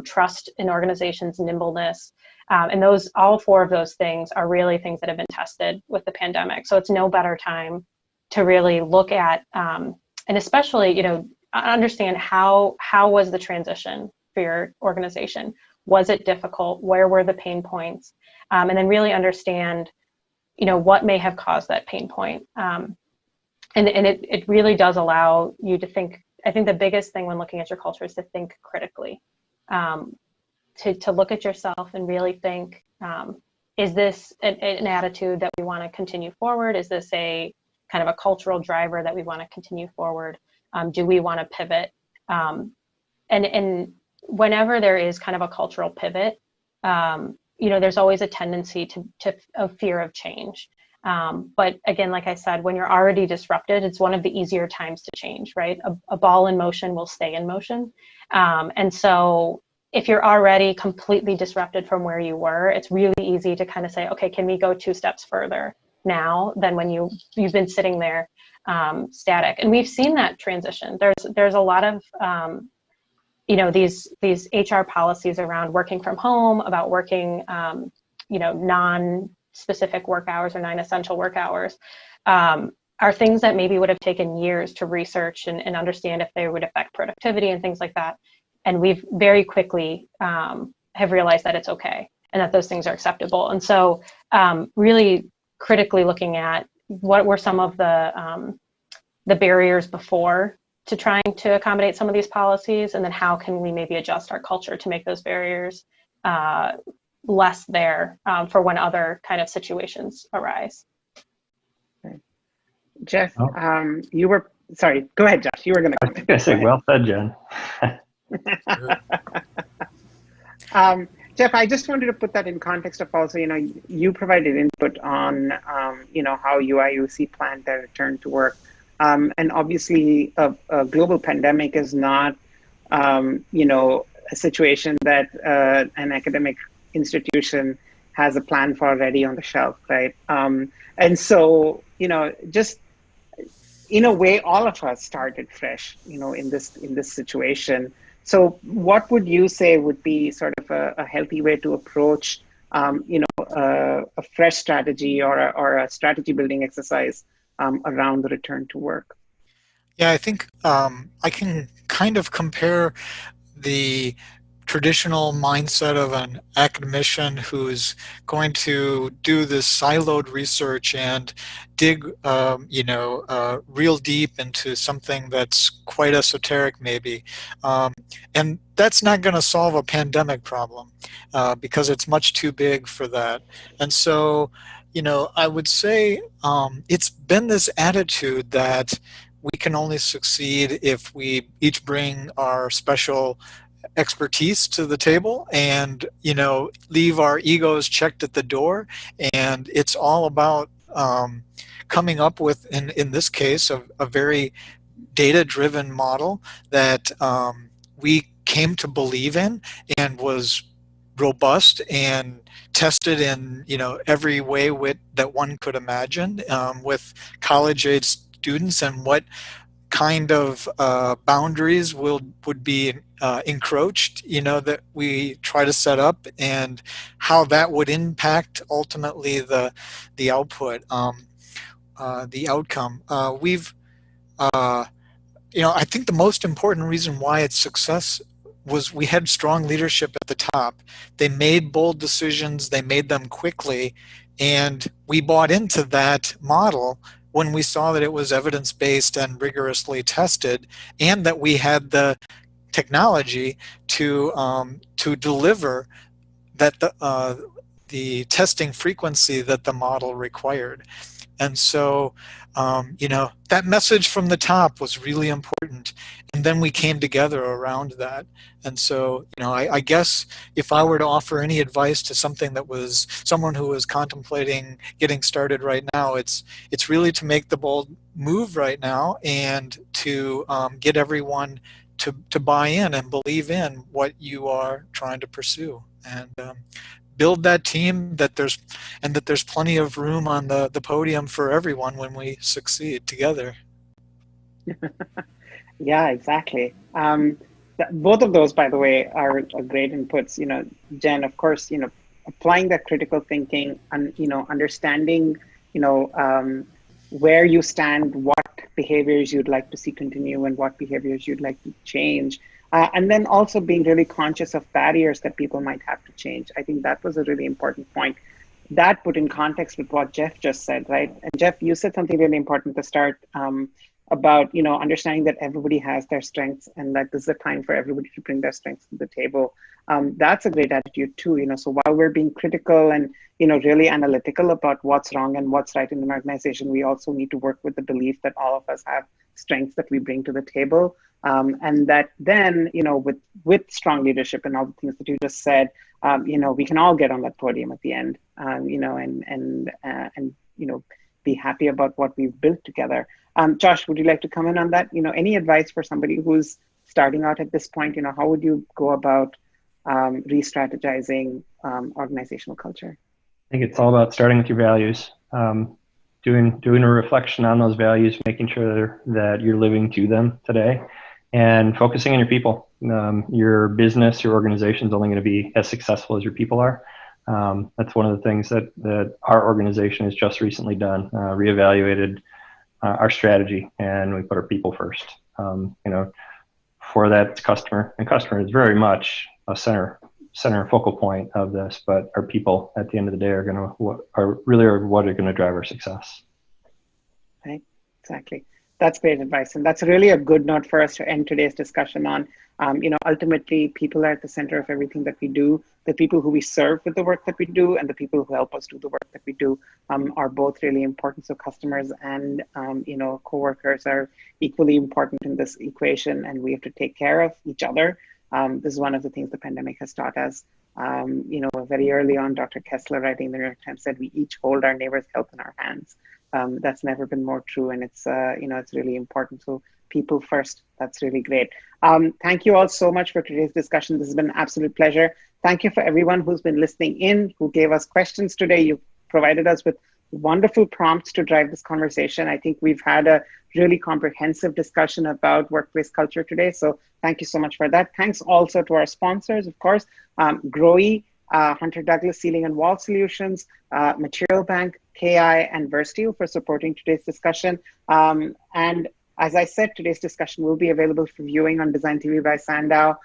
trust in organizations, nimbleness. And all four of those things are really things that have been tested with the pandemic. So it's no better time to really look at, and especially, understand how was the transition for your organization? Was it difficult? Where were the pain points? And then really understand, what may have caused that pain point. And it really does allow you to think. I think the biggest thing when looking at your culture is to think critically, to look at yourself and really think, is this an attitude that we want to continue forward? Is this a kind of a cultural driver that we want to continue forward? Do we want to pivot? And whenever there is kind of a cultural pivot, there's always a tendency of fear of change. But again, like I said, when you're already disrupted, it's one of the easier times to change, right? A ball in motion will stay in motion. And so if you're already completely disrupted from where you were, it's really easy to kind of say, okay, can we go 2 steps further now than when you've been sitting there static? And we've seen that transition. There's a lot of these HR policies around working from home, about working non-specific work hours or non-essential work hours, are things that maybe would have taken years to research and understand if they would affect productivity and things like that. And we've very quickly have realized that it's okay and that those things are acceptable. And so really critically looking at what were some of the barriers before to trying to accommodate some of these policies, and then how can we maybe adjust our culture to make those barriers less there for when other kind of situations arise. Jeff, you were, sorry, go ahead, Josh, you were going to comment. I think I said, well said, Jen. Jeff, I just wanted to put that in context of also, you provided input on, how UIUC planned their return to work. And obviously, a global pandemic is not, a situation that an academic institution has a plan for already on the shelf, right? And so, just in a way, all of us started fresh, in this situation. So, what would you say would be sort of a healthy way to approach, a fresh strategy or a strategy building exercise around the return to work? Yeah, I think I can kind of compare the traditional mindset of an academician who's going to do this siloed research and dig, real deep into something that's quite esoteric maybe. And that's not going to solve a pandemic problem because it's much too big for that. And so, I would say it's been this attitude that we can only succeed if we each bring our special expertise to the table and, leave our egos checked at the door. And it's all about coming up with, in this case, a very data-driven model that we came to believe in and was robust and tested in every way that one could imagine with college-age students, and what kind of boundaries would be encroached, that we try to set up, and how that would impact ultimately the output, the outcome. I think the most important reason why it's success was we had strong leadership at the top. They made bold decisions, they made them quickly, and we bought into that model when we saw that it was evidence-based and rigorously tested, and that we had the technology to deliver that the testing frequency that the model required. And so, that message from the top was really important. And then we came together around that. And so, I guess if I were to offer any advice to someone who was contemplating getting started right now, it's really to make the bold move right now and to get everyone to buy in and believe in what you are trying to pursue. And build that team, that there's plenty of room on the podium for everyone when we succeed together. Yeah, exactly. Both of those, by the way, are great inputs. Jen, of course, applying that critical thinking and, understanding, where you stand, what behaviors you'd like to see continue and what behaviors you'd like to change. And then also being really conscious of barriers that people might have to change. I think that was a really important point. That put in context with what Jeff just said, right? And Jeff, you said something really important to start. about, understanding that everybody has their strengths and that this is a time for everybody to bring their strengths to the table. That's a great attitude too, so while we're being critical and, really analytical about what's wrong and what's right in an organization, we also need to work with the belief that all of us have strengths that we bring to the table. And that then, with strong leadership and all the things that you just said, we can all get on that podium at the end, and be happy about what we've built together. Josh, would you like to comment on that? Any advice for somebody who's starting out at this point? How would you go about re-strategizing organizational culture? I think it's all about starting with your values, doing a reflection on those values, making sure that you're living to them today, and focusing on your people. Your business, your organization is only going to be as successful as your people are. That's one of the things that our organization has just recently done, reevaluated our strategy, and we put our people first. For that, customer, and customer is very much a center focal point of this, but our people at the end of the day are what are going to drive our success. Right, exactly. That's great advice, and that's really a good note for us to end today's discussion on. Ultimately, people are at the center of everything that we do. The people who we serve with the work that we do and the people who help us do the work that we do are both really important. So customers and coworkers are equally important in this equation, and we have to take care of each other. This is one of the things the pandemic has taught us. Very early on, Dr. Kessler, writing in the New York Times, said we each hold our neighbor's health in our hands. That's never been more true, and it's it's really important. So people first. That's really great. Thank you all so much for today's discussion. This has been an absolute pleasure. Thank you for everyone who's been listening in, who gave us questions today. You provided us with wonderful prompts to drive this conversation. I think we've had a really comprehensive discussion about workplace culture today. So thank you so much for that. Thanks also to our sponsors, of course, GROE, Hunter Douglas Ceiling and Wall Solutions, Material Bank, KI, and Versteel for supporting today's discussion. And as I said, today's discussion will be available for viewing on DesignTV by SANDOW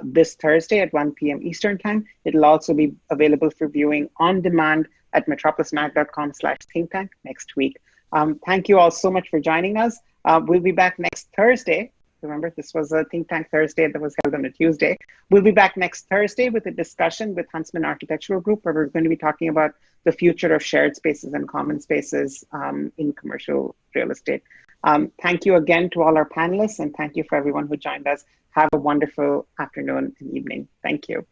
this Thursday at 1 p.m. Eastern Time. It'll also be available for viewing on demand at metropolismac.com/thinktank next week. Thank you all so much for joining us. We'll be back next Thursday. Remember, this was a Think Tank Thursday that was held on a Tuesday. We'll be back next Thursday with a discussion with Huntsman Architectural Group, where we're going to be talking about the future of shared spaces and common spaces in commercial real estate. Thank you again to all our panelists, and thank you for everyone who joined us. Have a wonderful afternoon and evening. Thank you.